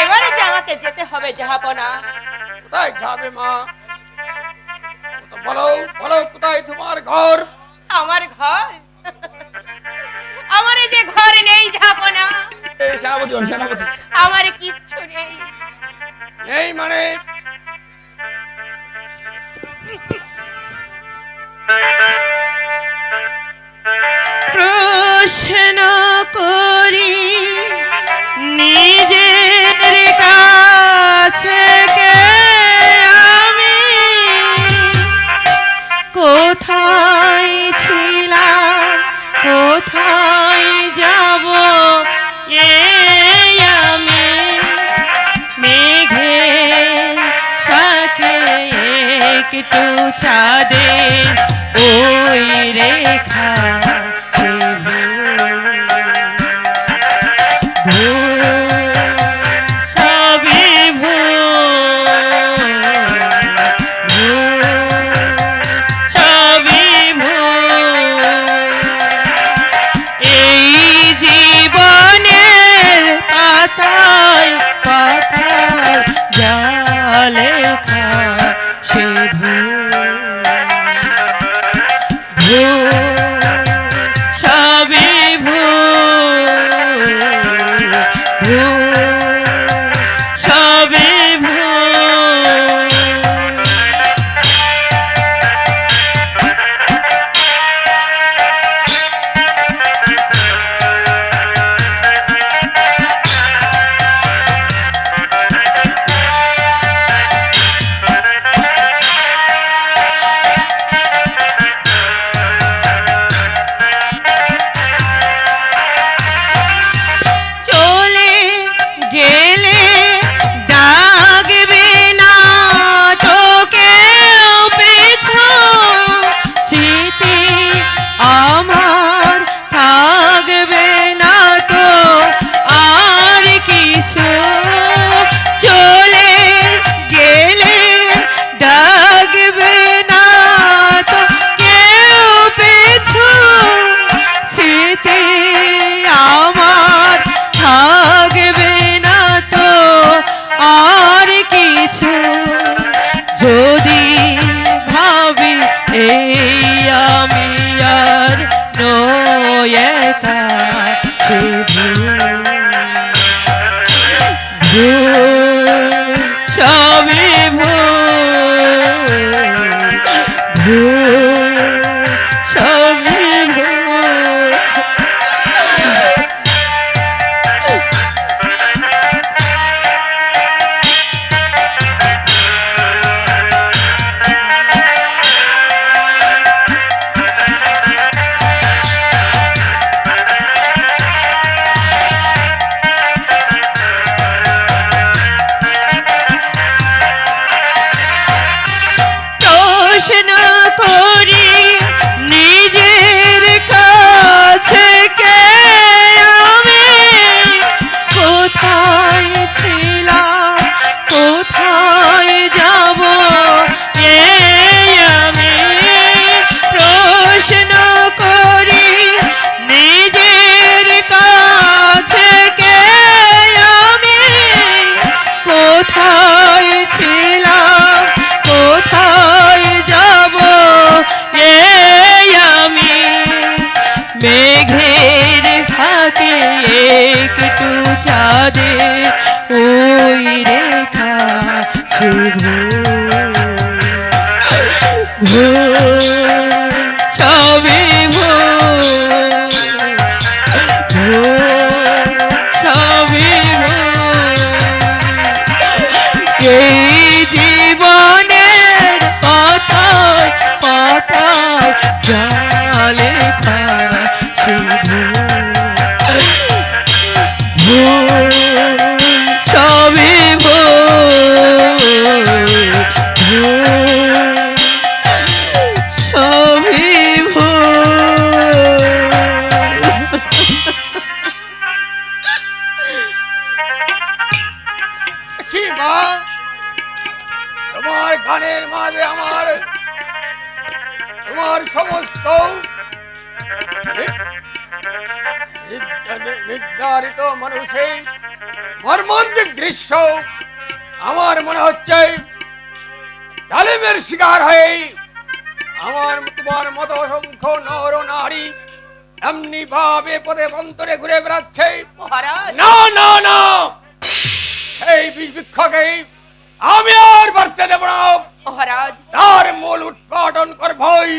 এবারে যে আমাকে যেতে হবে জাহাপনা। কোথায় যাবে মা? বলো বলো, কোথায় তোমার ঘর? আমার ঘর? আমার যে ঘর নেই জাহাপনা, আমার কিচ্ছু নেই। নেই মানে? প্রশ্ন করি নিজের কাছে কে আমি কোথায় ছিলাম, কোথায় যাব এই আমি মেঘে ফাঁকে একটু চাঁদে ওই রেখা চাঁদে ওই রেখা সে সবে সবে এই জীবনের পাতায় পাতায় যা লেখা সে সবে সবে কি মা, তোমার গানের মাঝে আমার তোমার সমস্ত নির্ধারিত মানুষের মর্মান্তিক দৃশ্য আমার মনে হচ্ছে জালিমের শিকার হয়ে আমার তোমার মতো অসংখ্য নর নারী এমনি ভাবে পদে অন্তরে ঘুরে বেড়াচ্ছে। মহারাজ না না না, সেই বৃক্ষকে আমি আর বাড়তে দেব না। মহারাজ তার মূল উৎপাদন করবই।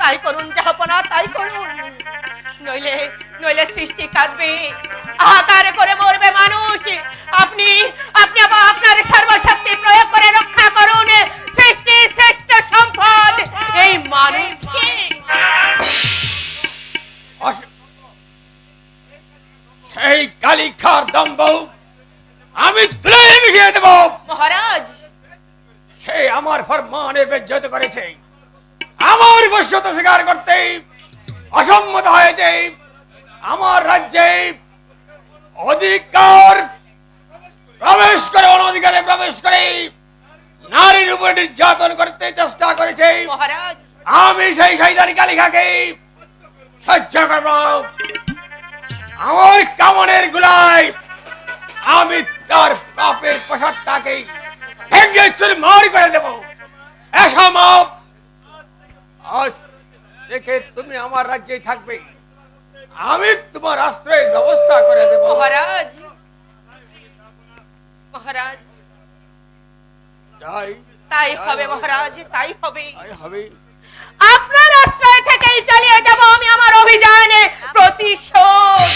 তাই করুন জাহাপনা, তাই করুন, নইলে নইলে সৃষ্টি কাঁদবে, হাহাকার করে মরবে মানুষ। আপনি আপনি আপনার সর্বশক্তি প্রয়োগ করে রক্ষা করুন সৃষ্টির শ্রেষ্ঠ সম্পদ এই মানুষকে। সেই কালিখার দম্ভ আমি তুলে মিশিয়ে দেব। মহারাজ সে আমার ফরমানে বেজ্জত করেছে, আমার বশ্যতা স্বীকার করতে অসম্মত হয়েছে, আমার রাজ্যে অধিকার প্রবেশ করে অনধিকারে প্রবেশ করে নারীর উপরে নির্যাতন করতে চেষ্টা করেছে। মহারাজ আমি সেই শয়তানি কালিখাকে সহ্য করব। আমার কামনের গুলায় আমি তার বাপের প্রসাদটাকে ভেঙে চুরমার করে দেব। এসমাপ আজ থেকে তুমি আমার রাজ্যেই থাকবে, আমি তোমার আশ্রয়ের ব্যবস্থা করে দেব। মহারাজ মহারাজ তাই তাই হবে মহারাজ, তাই হবে। হবে। আপনার আশ্রয় থেকেই চালিয়ে যাব আমি আমার অভিযানে প্রতিশোধ।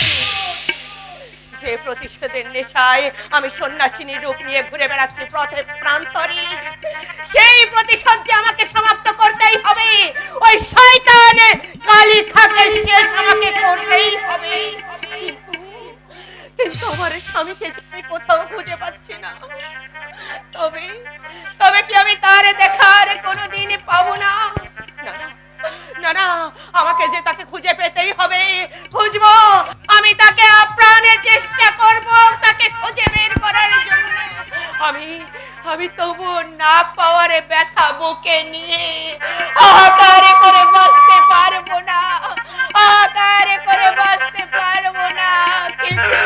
যে প্রতিশোধের নেশায় আমি সন্ন্যাসিনী রূপ নিয়ে ঘুরে বেড়াচ্ছি পথে প্রান্তরে, সেই প্রতিশোধ যে আমাকে সমাপ্ত করতেই হবে। ওই শয়তান কালিখাকে শেষ আমাকে করতেই হবে। কিন্তু আমার স্বামীকে যে আমি কোথাও খুঁজে পাচ্ছি না। তবে তবে কি আমি তার দেখার কোনোদিন পাবো না? না না না না, আমাকে যে তাকে খুঁজে পেতেই হবে, খুঁজবো। আমি তাকে আপ্রাণে চেষ্টা করব তাকে খুঁজে বের করার জন্য। আমি তবু না পাওয়ার ব্যথা বুকে নিয়ে হাহাকার করে বাঁচতে পারবো না, হাহাকার করে বাঁচতে পারবো না। কিন্তু